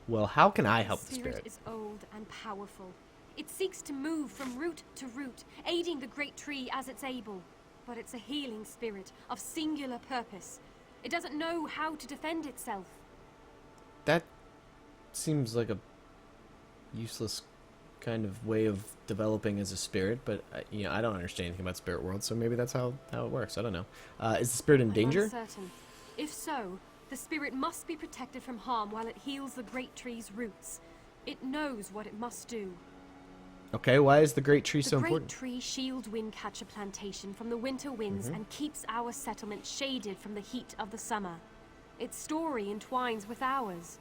Well, how can I help the The spirit spirit? is old and powerful. It seeks to move from root to root, aiding the great tree as it's able. But it's a healing spirit of singular purpose. It doesn't know how to defend itself. That seems like a useless kind of way of developing as a spirit, but you know, I don't understand anything about spirit world, so maybe that's how it works. I don't know. Is the spirit in danger? I'm uncertain. If so, the spirit must be protected from harm while it heals the great tree's roots. It knows what it must do. Okay, why is the great tree so The great important? tree shields Windcatcher Plantation from the winter winds and keeps our settlement shaded from the heat of the summer. Its story entwines with ours.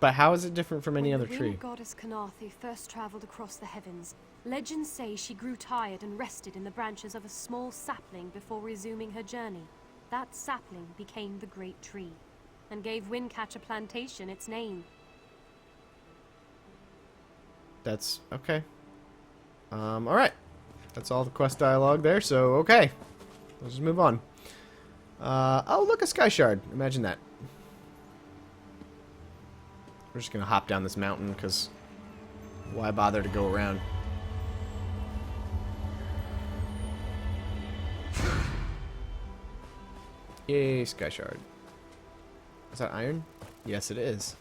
But how is it different from any When other the tree? wind goddess Khenarthi first traveled across the heavens, legends say she grew tired and rested in the branches of a small sapling before resuming her journey. That sapling became the great tree and gave Windcatcher Plantation its name. That's okay. Alright. That's all the quest dialogue there, so okay. Let's just move on. Oh, look, a sky shard. Imagine that. We're just gonna hop down this mountain, because why bother to go around? Yay, sky shard. Is that iron? Yes, it is.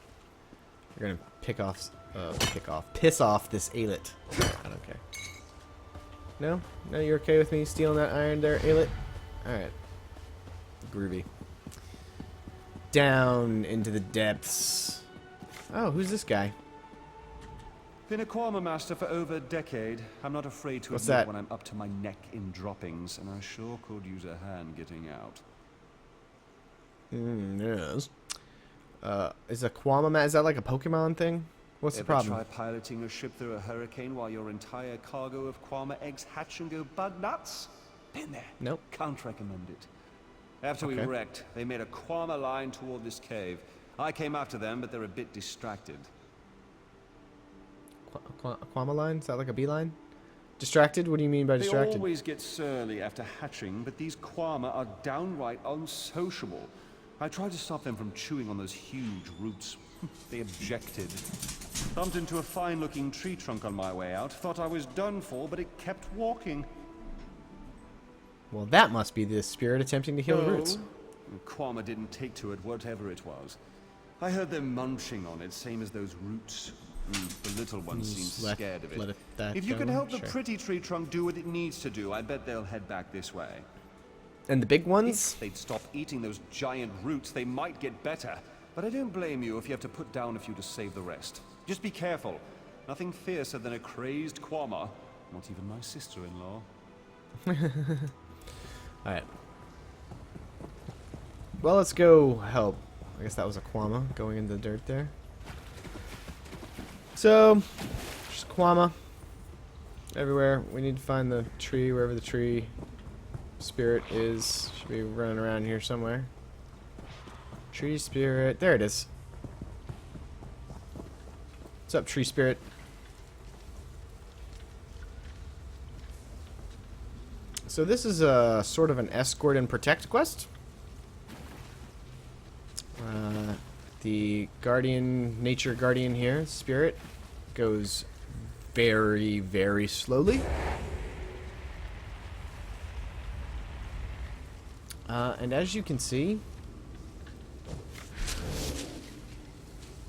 We're gonna piss off this Aelith. I don't care. No? No, you're okay with me stealing that iron there, Aelith? Alright. Groovy. Down into the depths. Oh, who's this guy? Been a Quama master for over a decade. I'm not afraid to What's admit that? when I'm up to my neck in droppings, and I sure could use a hand getting out. Yes. Is a Quama is that like a Pokemon thing? What's the Ever problem? try piloting a ship through a hurricane while your entire cargo of Quama eggs hatch and go bug nuts? Been there. Nope. Can't recommend it. After we Okay. wrecked, they made a Quama line toward this cave. I came after them, but they're a bit distracted. Quama line? Is that like a beeline? Distracted? What do you mean by They distracted? always get surly after hatching, but these Quama are downright unsociable. I tried to stop them from chewing on those huge roots. They objected. Bumped into a fine-looking tree trunk on my way out. Thought I was done for, but it kept walking. Well, that must be the spirit attempting to heal the roots. Quama didn't take to it, whatever it was. I heard them munching on it, same as those roots. The little one seems scared of it. If you can help the pretty tree trunk do what it needs to do, I bet they'll head back this way. And the big ones? If they'd stop eating those giant roots, they might get better. But I don't blame you if you have to put down a few to save the rest. Just be careful. Nothing fiercer than a crazed Quama. Not even my sister-in-law. Alright. Well, let's go help. I guess that was a Quama going in the dirt there. So, just Quama everywhere. We need to find the tree, wherever the tree spirit is. Should be running around here somewhere. Tree spirit. There it is. What's up, tree spirit? So this is a sort of an escort and protect quest. The guardian, nature guardian here, spirit, goes very, very slowly. And as you can see,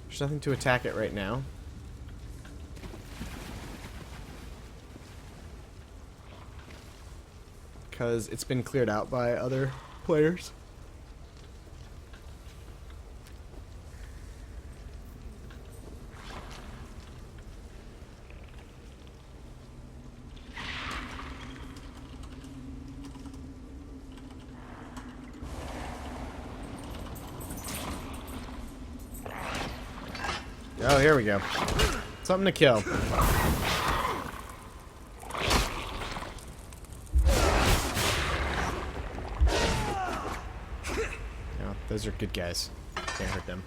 there's nothing to attack it right now. Because it's been cleared out by other players. Oh, here we go. Something to kill. Oh, those are good guys. Can't hurt them.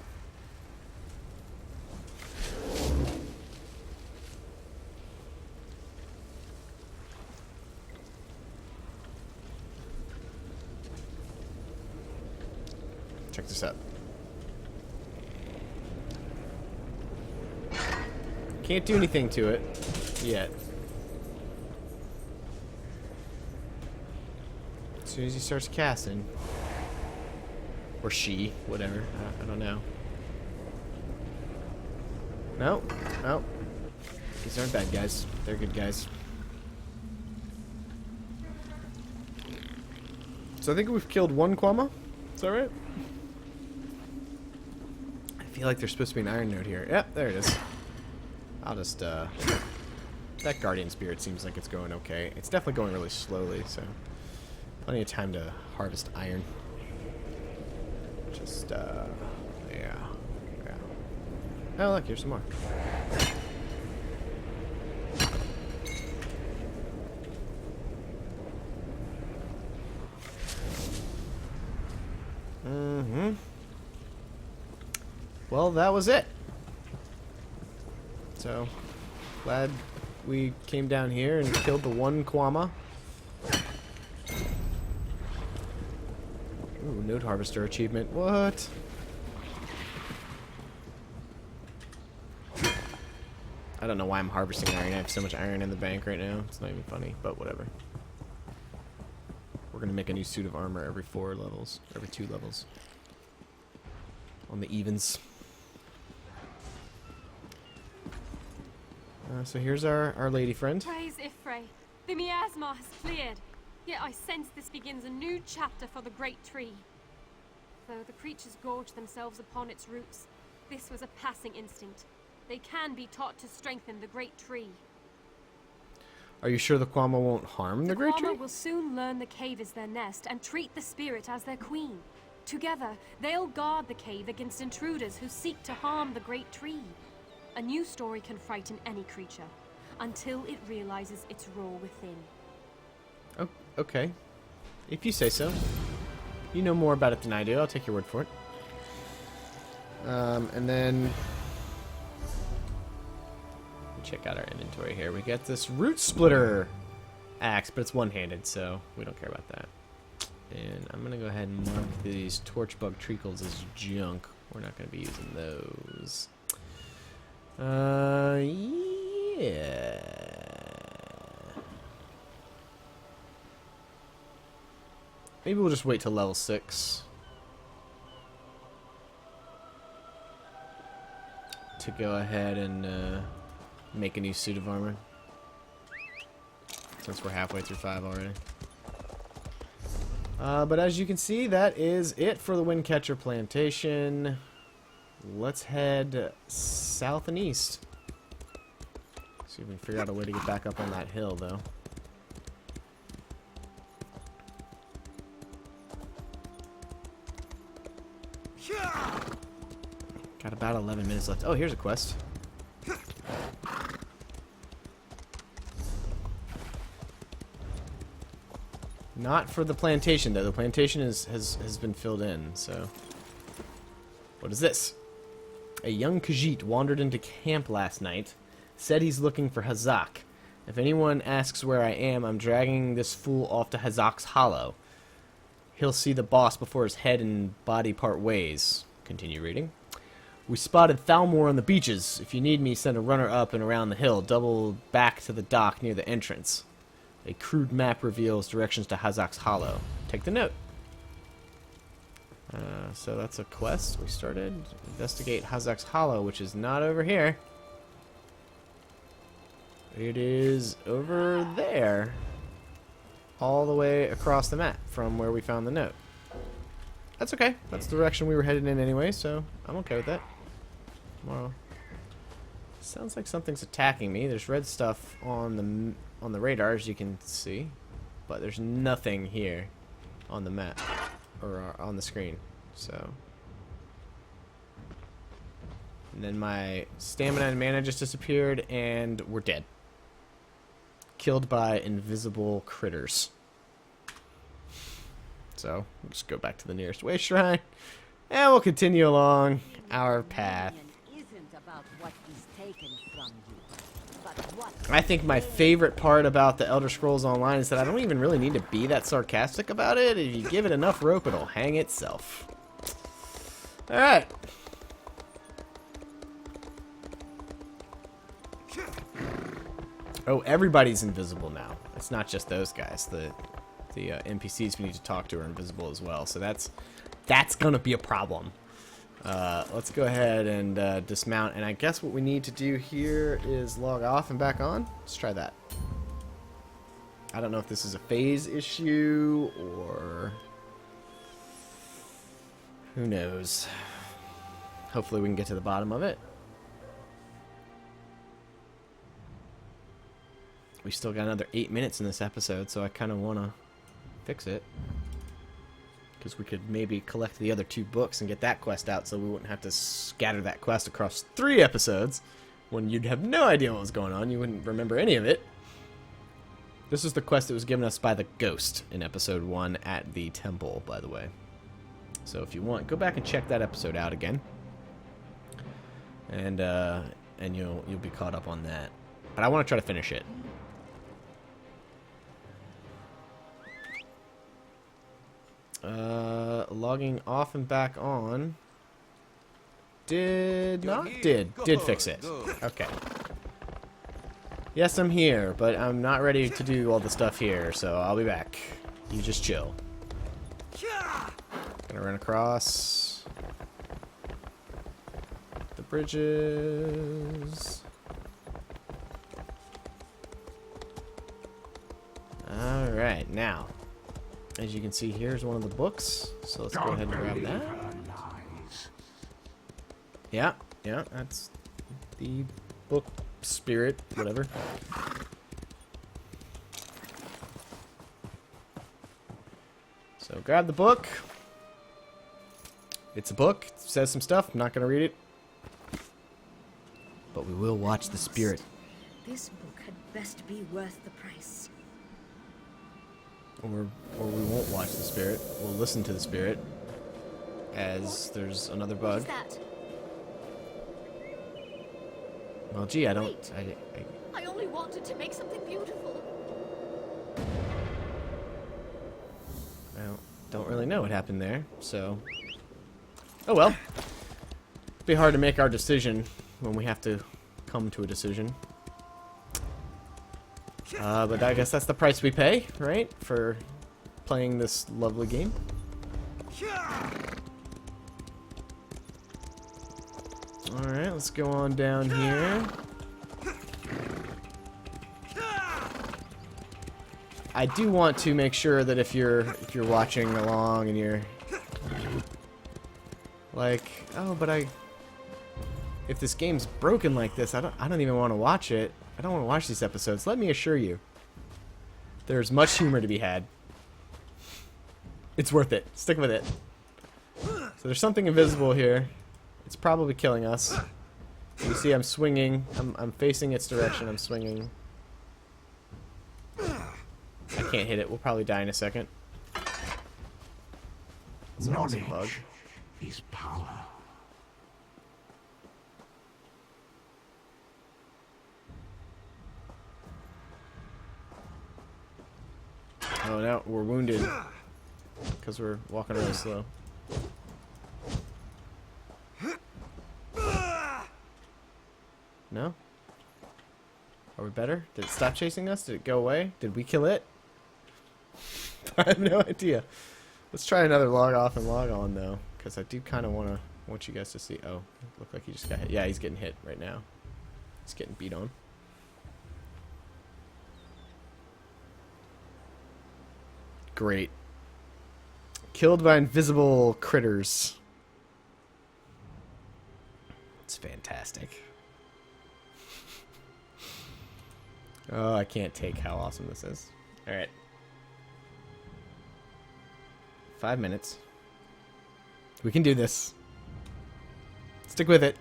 Check this out. Can't do anything to it yet. As soon as he starts casting. Or she, whatever. I don't know. No. No. These aren't bad guys. They're good guys. So I think we've killed one Quama. Is that right? I feel like there's supposed to be an iron node here. Yep, there it is. I'll just, that Guardian Spirit seems like it's going okay. It's definitely going really slowly, so plenty of time to harvest iron. Just, yeah. Oh, look, here's some more. Mm-hmm. Well, that was it. So, glad we came down here and killed the one Quama. Ooh, Node Harvester achievement. What? I don't know why I'm harvesting iron. I have so much iron in the bank right now. It's not even funny, but whatever. We're going to make a new suit of armor every 4 levels. Every 2 levels. On the evens. So here's our lady friend. Praise Ifrei. The miasma has cleared. Yet I sense this begins a new chapter for the great tree. Though the creatures gorge themselves upon its roots, this was a passing instinct. They can be taught to strengthen the great tree. Are you sure the Quama won't harm the great tree? The Quama will soon learn the cave is their nest and treat the spirit as their queen. Together, they'll guard the cave against intruders who seek to harm the great tree. A new story can frighten any creature, until it realizes its role within. Oh, okay. If you say so. You know more about it than I do. I'll take your word for it. And then... check out our inventory here. We got this root splitter axe, but it's one-handed, so we don't care about that. And I'm going to go ahead and mark these torchbug treacles as junk. We're not going to be using those. Yeah. Maybe we'll just wait till level 6 to go ahead and make a new suit of armor. Since we're halfway through 5 already. But as you can see, that is it for the Windcatcher Plantation. Let's head south and east. See if we can figure out a way to get back up on that hill, though. Got about 11 minutes left. Oh, here's a quest. Not for the plantation, though. The plantation has been filled in, so... What is this? A young Khajiit wandered into camp last night. Said he's looking for Hazak. If anyone asks where I am, I'm dragging this fool off to Hazak's Hollow. He'll see the boss before his head and body part ways. Continue reading. We spotted Thalmor on the beaches. If you need me, send a runner up and around the hill. Double back to the dock near the entrance. A crude map reveals directions to Hazak's Hollow. Take the note. So that's a quest we started. Investigate Hazak's Hollow, which is not over here. It is over there. All the way across the map from where we found the note. That's okay. That's the direction we were headed in anyway, so I'm okay with that. Well, sounds like something's attacking me. There's red stuff on the radar, as you can see, but there's nothing here on the map or on the screen. So, and then my stamina and mana just disappeared, and we're dead. Killed by invisible critters. So, we'll just go back to the nearest way shrine, and we'll continue along our path. I think my favorite part about the Elder Scrolls Online is that I don't even really need to be that sarcastic about it. If you give it enough rope, it'll hang itself. Alright. Oh, everybody's invisible now. It's not just those guys. The NPCs we need to talk to are invisible as well. So that's gonna be a problem. Let's go ahead and dismount. And I guess what we need to do here is log off and back on. Let's try that. I don't know if this is a phase issue or who knows. Hopefully we can get to the bottom of it. We still got another 8 minutes in this episode, so I kind of want to fix it. Because we could maybe collect the other 2 books and get that quest out so we wouldn't have to scatter that quest across 3 episodes when you'd have no idea what was going on. You wouldn't remember any of it. This is the quest that was given us by the ghost in episode 1 at the temple, by the way. So if you want, go back and check that episode out again. And you'll be caught up on that. But I want to try to finish it. Logging off and back on. Did fix it. Okay. Yes, I'm here, but I'm not ready to do all the stuff here, so I'll be back. You just chill. Gonna run across the bridges. Alright, now, as you can see, here's one of the books, so let's go ahead and grab that. Yeah, that's the book spirit, whatever. So grab the book. It's a book, it says some stuff, I'm not going to read it. But we will watch the spirit. This book had best be worth the price. Or we won't watch the spirit. We'll listen to the spirit. As there's another bug. What is that? Well, gee, I don't... Wait. I only wanted to make something beautiful. Well, don't really know what happened there, so... Oh well. It'd be hard to make our decision when we have to come to a decision. But I guess that's the price we pay, right? For playing this lovely game. Alright, let's go on down here. I do want to make sure that if you're watching along and you're like, oh, but if this game's broken like this, I don't even want to watch it. I don't want to watch these episodes. Let me assure you, there's much humor to be had. It's worth it. Stick with it. So there's something invisible here. It's probably killing us. You see I'm swinging. I'm facing its direction. I'm swinging. I can't hit it. We'll probably die in a second. It's an awesome bug. Is power. Oh, no, we're wounded. Because we're walking really slow. No? Are we better? Did it stop chasing us? Did it go away? Did we kill it? I have no idea. Let's try another log off and log on though, because I do kind of want you guys to see. Oh, looked like he just got hit. Yeah, he's getting hit right now. He's getting beat on. Great. Killed by invisible critters. It's fantastic. Oh, I can't take how awesome this is. Alright. 5 minutes. We can do this. Stick with it.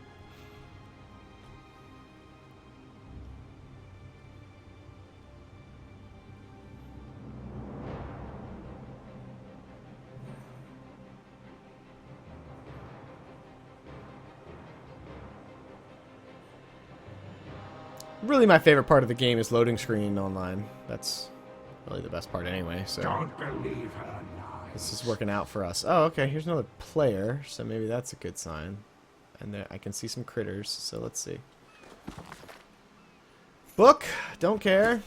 Really, my favorite part of the game is loading screen online. That's really the best part anyway. So Don't believe her lies. this is working out for us. Oh, okay. Here's another player, so maybe that's a good sign. And there, I can see some critters. So let's see. Book. Don't care.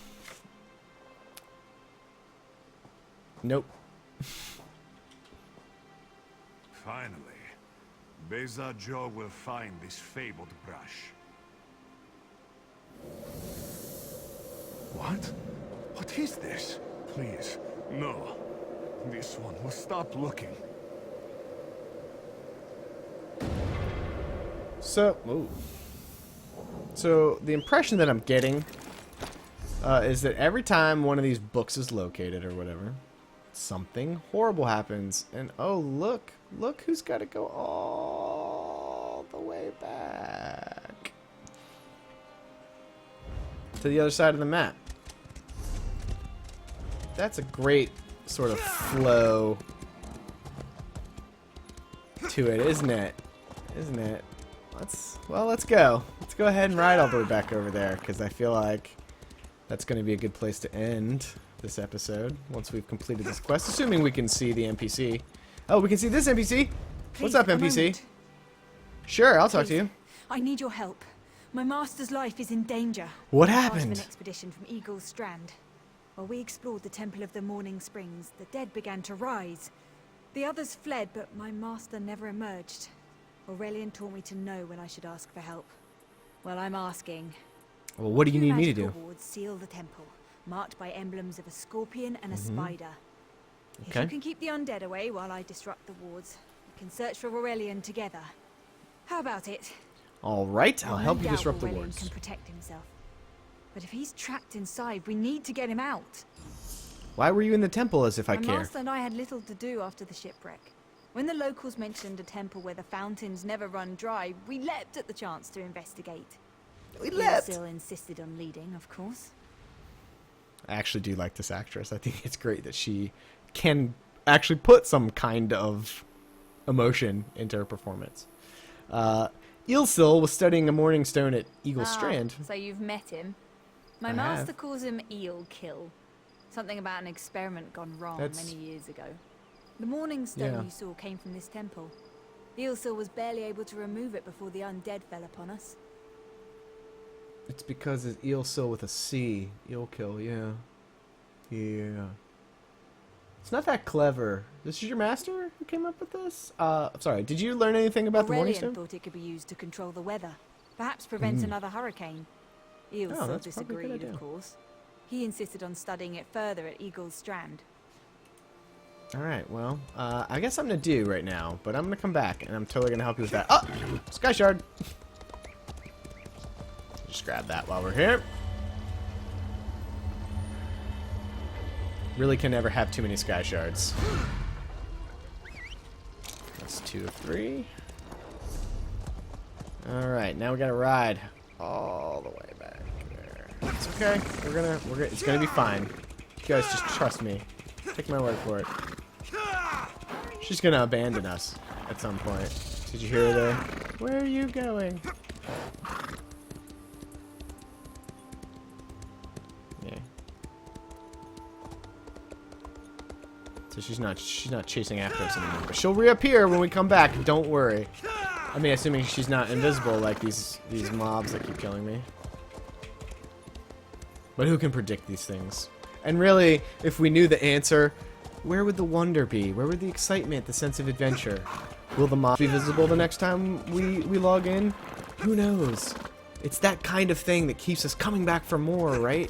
Nope. Finally, Beza Joe will find this fabled brush. What? What is this? Please, no. This one will stop looking. So the impression that I'm getting is that every time one of these books is located or whatever, something horrible happens. And oh, look who's got to go all the way back to the other side of the map. That's a great sort of flow to it, isn't it? Isn't it? Let's go. Let's go ahead and ride all the way back over there, because I feel like that's going to be a good place to end this episode once we've completed this quest, assuming we can see the NPC. Oh, we can see this NPC. What's up, NPC? Sure, I'll talk to you. I need your help. My master's life is in danger. What I'm part happened? of an expedition from Eagle's Strand. While we explored the Temple of the Morning Springs, the dead began to rise. The others fled, but my master never emerged. Aurelian taught me to know when I should ask for help. Well, I'm asking. Well, what do you need me to do? Magical wards seal the temple, marked by emblems of a scorpion and a spider. If Okay. you can keep the undead away while I disrupt the wards, we can search for Aurelian together. How about it? All right, I'll help you No doubt disrupt the Aurelian wards. can protect himself. But if he's trapped inside, we need to get him out. Why were you in the temple as if I My care? master and I had little to do after the shipwreck. When the locals mentioned a temple where the fountains never run dry, we leapt at the chance to investigate. We leapt! Still insisted on leading, of course. I actually do like this actress. I think it's great that she can actually put some kind of emotion into her performance. Ilsil was studying a morning stone at Eagle Strand. So you've met him. My I master have. calls him Eel Kill. Something about an experiment gone wrong That's- many years ago. The morning stone Yeah. you saw came from this temple. Ilsil was barely able to remove it before the undead fell upon us. It's because it's Ilsil with a C. Ilkill, yeah. Yeah. It's not that clever. This is your master who came up with this? Sorry, did you learn anything about the morning Aurelian stone? thought it could be used to control the weather. Perhaps prevent another hurricane. Ilsil that's probably a good disagreed, idea. of course. He insisted on studying it further at Eagle's Strand. Alright, well, I guess I'm gonna do right now, but I'm gonna come back, and I'm totally gonna help you with that. Oh! Sky Shard! Just grab that while we're here. Really can never have too many Sky Shards. That's 2 of 3. Alright, now we gotta ride all the way back there. It's okay. It's gonna be fine. You guys just trust me. Take my word for it. She's gonna abandon us at some point. Did you hear her there? Where are you going? Yeah. So she's not chasing after us anymore. But she'll reappear when we come back. Don't worry. I mean, assuming she's not invisible like these mobs that keep killing me. But who can predict these things? And really, if we knew the answer, where would the wonder be? Where would the excitement, the sense of adventure? Will the mob be visible the next time we log in? Who knows? It's that kind of thing that keeps us coming back for more, right?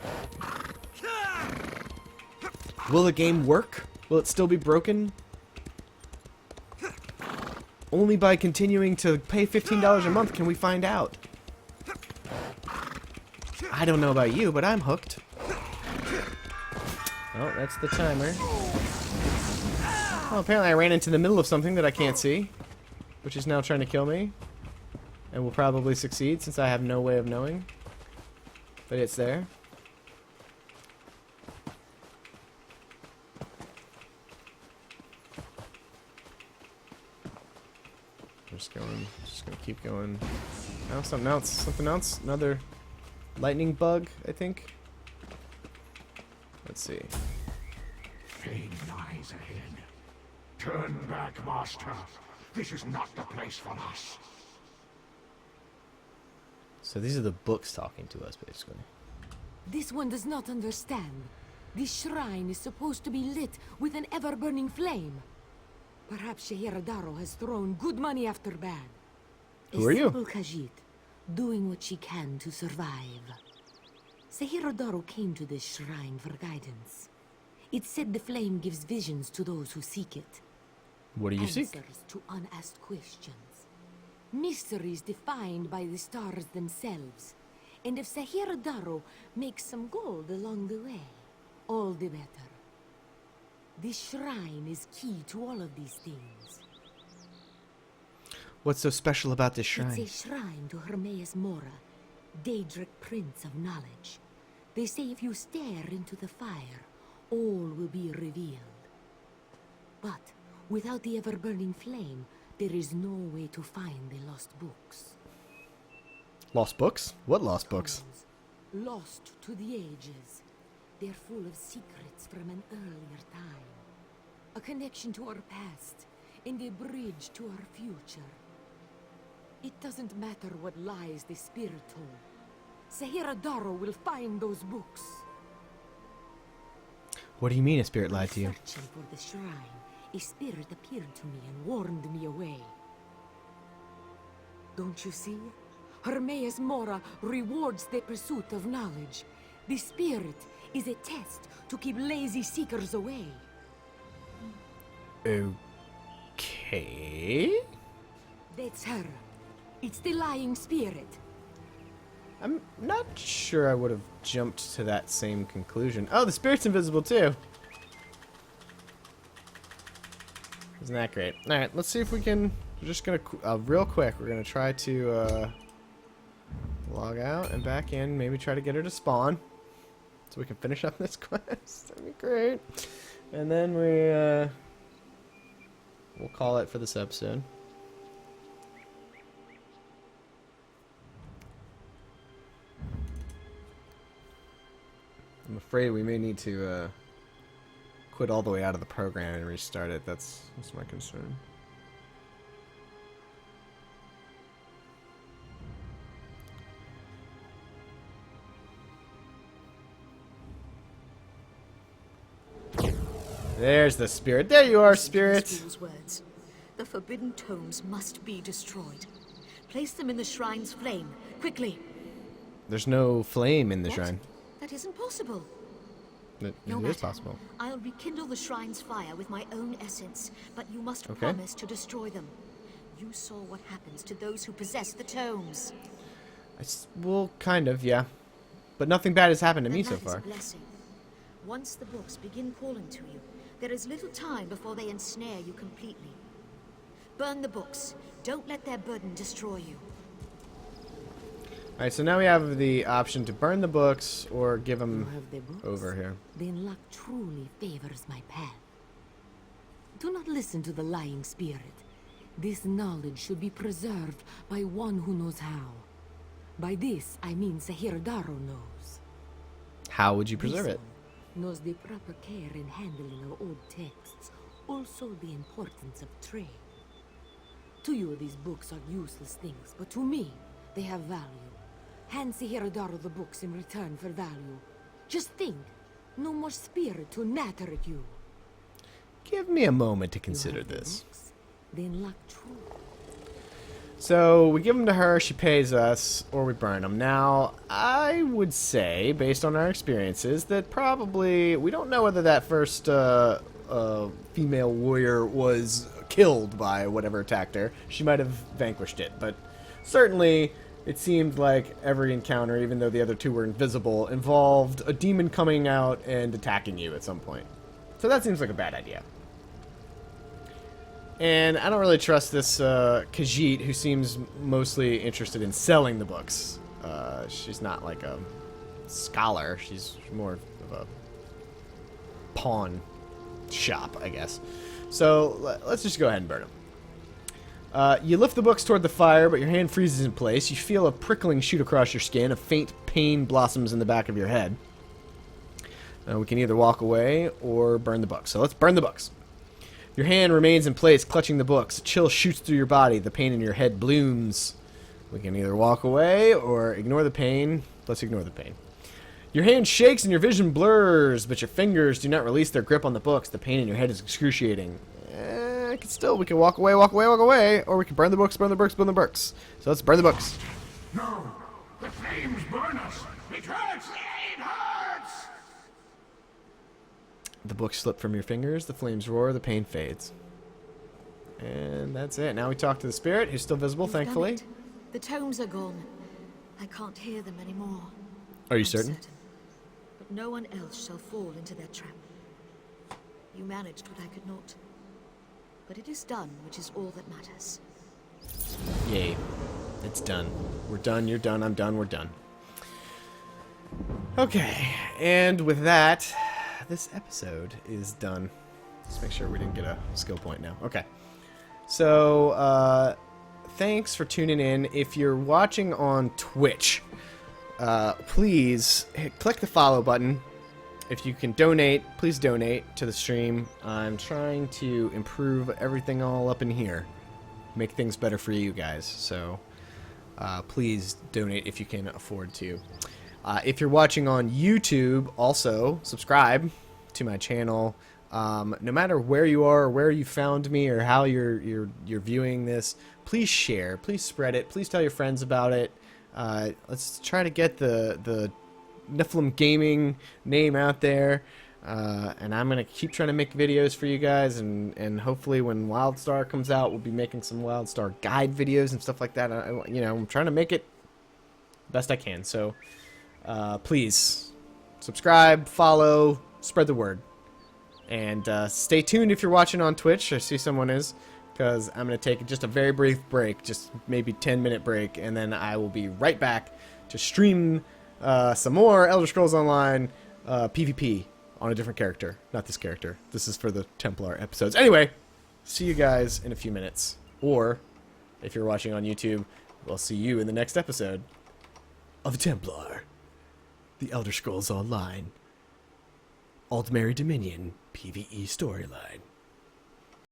Will the game work? Will it still be broken? Only by continuing to pay $15 a month can we find out. I don't know about you, but I'm hooked. Oh, that's the timer. Oh, apparently I ran into the middle of something that I can't see, which is now trying to kill me. And will probably succeed since I have no way of knowing. But it's there. Just gonna keep going. Now something else, another lightning bug, I think. Let's see. Fate lies ahead. Turn back, Master. This is not the place for us. So these are the books talking to us, basically. This one does not understand. This shrine is supposed to be lit with an ever-burning flame. Perhaps Shehiradaro has thrown good money after bad. Who are you? A simple Khajiit, doing what she can to survive. Shehiradaro came to this shrine for guidance. It said the flame gives visions to those who seek it. What do you seek? Answers to unasked questions. Mysteries defined by the stars themselves. And if Shehiradaro makes some gold along the way, all the better. This shrine is key to all of these things. What's so special about this shrine? It's a shrine to Hermaeus Mora, Daedric Prince of Knowledge. They say if you stare into the fire, all will be revealed. But without the ever-burning flame, there is no way to find the lost books. Lost books? What lost books? Lost to the ages. They're full of secrets from an earlier time. A connection to our past, and a bridge to our future. It doesn't matter what lies the spirit told. Shehiradaro will find those books. What do you mean a spirit lied to you? Searching for the shrine, a spirit appeared to me and warned me away. Don't you see? Hermaeus Mora rewards the pursuit of knowledge. The spirit is a test to keep lazy seekers away. Okay. That's her. It's the lying spirit. I'm not sure I would have jumped to that same conclusion. Oh, the spirit's invisible too. Isn't that great? Alright, let's see if we can... We're just gonna... real quick, we're gonna try to log out and back in. Maybe try to get her to spawn. So we can finish up this quest. That'd be great. And then we'll call it for this episode. I'm afraid we may need to quit all the way out of the program and restart it. That's my concern. There's the spirit. There you are, spirit. Those words. The forbidden tomes must be destroyed. Place them in the shrine's flame, quickly. There's no flame in the What? shrine. That isn't possible. It No is matter. possible. I'll rekindle the shrine's fire with my own essence, but you must Okay. promise to destroy them. You saw what happens to those who possess the tomes. Well, kind of, yeah. But nothing bad has happened to me Then so that is far. a blessing. Once the books begin calling to you, there is little time before they ensnare you completely. Burn the books. Don't let their burden destroy you. Alright, so now we have the option to burn the books or give You them have the books? over here. Then luck truly favors my path. Do not listen to the lying spirit. This knowledge should be preserved by one who knows how. By this, I mean Shehiradaro knows. How would you preserve This it? one knows the proper care in handling of old texts, also the importance of trade. To you, these books are useless things, but to me, they have value. Hand Shehiradaro the books in return for value. Just think, no more spirit to natter at you. Give me a moment to consider this. Then luck true. So we give them to her, she pays us, or we burn them. Now, I would say, based on our experiences, that probably we don't know whether that first female warrior was killed by whatever attacked her. She might have vanquished it, but certainly it seemed like every encounter, even though the other two were invisible, involved a demon coming out and attacking you at some point. So that seems like a bad idea. And I don't really trust this Khajiit, who seems mostly interested in selling the books. She's not like a scholar. She's more of a pawn shop, I guess. So let's just go ahead and burn them. You lift the books toward the fire, but your hand freezes in place. You feel a prickling shoot across your skin. A faint pain blossoms in the back of your head. We can either walk away or burn the books. So let's burn the books. Your hand remains in place, clutching the books. A chill shoots through your body. The pain in your head blooms. We can either walk away or ignore the pain. Let's ignore the pain. Your hand shakes and your vision blurs, but your fingers do not release their grip on the books. The pain in your head is excruciating. We can walk away, or we can burn the books, burn the books, burn the books. So let's burn the books. No! The flames burn us! It hurts! It hurts! The books slip from your fingers, the flames roar, the pain fades. And that's it. Now we talk to the spirit, who's still visible, You've thankfully. done it. The tomes are gone. I can't hear them anymore. Are you I'm certain? But no one else shall fall into their trap. You managed what I could not. But it is done, which is all that matters. Yay. It's done. We're done, you're done, I'm done, we're done. Okay, and with that, this episode is done. Let's make sure we didn't get a skill point now. Okay. So, thanks for tuning in. If you're watching on Twitch, please click the follow button. If you can donate, please donate to the stream. I'm trying to improve everything all up in here. Make things better for you guys. So, please donate if you can afford to. If you're watching on YouTube, also subscribe to my channel. No matter where you are, or where you found me, or how you're viewing this, please share, please spread it, please tell your friends about it. Let's try to get the Nephilim Gaming name out there. And I'm gonna keep trying to make videos for you guys, and hopefully when Wildstar comes out, we'll be making some Wildstar guide videos and stuff like that. I'm trying to make it the best I can. So. Please subscribe, follow, spread the word. And stay tuned if you're watching on Twitch. I see someone is, because I'm going to take just a very brief break, just maybe 10-minute break, and then I will be right back to stream some more Elder Scrolls Online PvP on a different character. Not this character. This is for the Templar episodes. Anyway, see you guys in a few minutes. Or, if you're watching on YouTube, we'll see you in the next episode of Templar. The Elder Scrolls Online Altmary Dominion PvE storyline.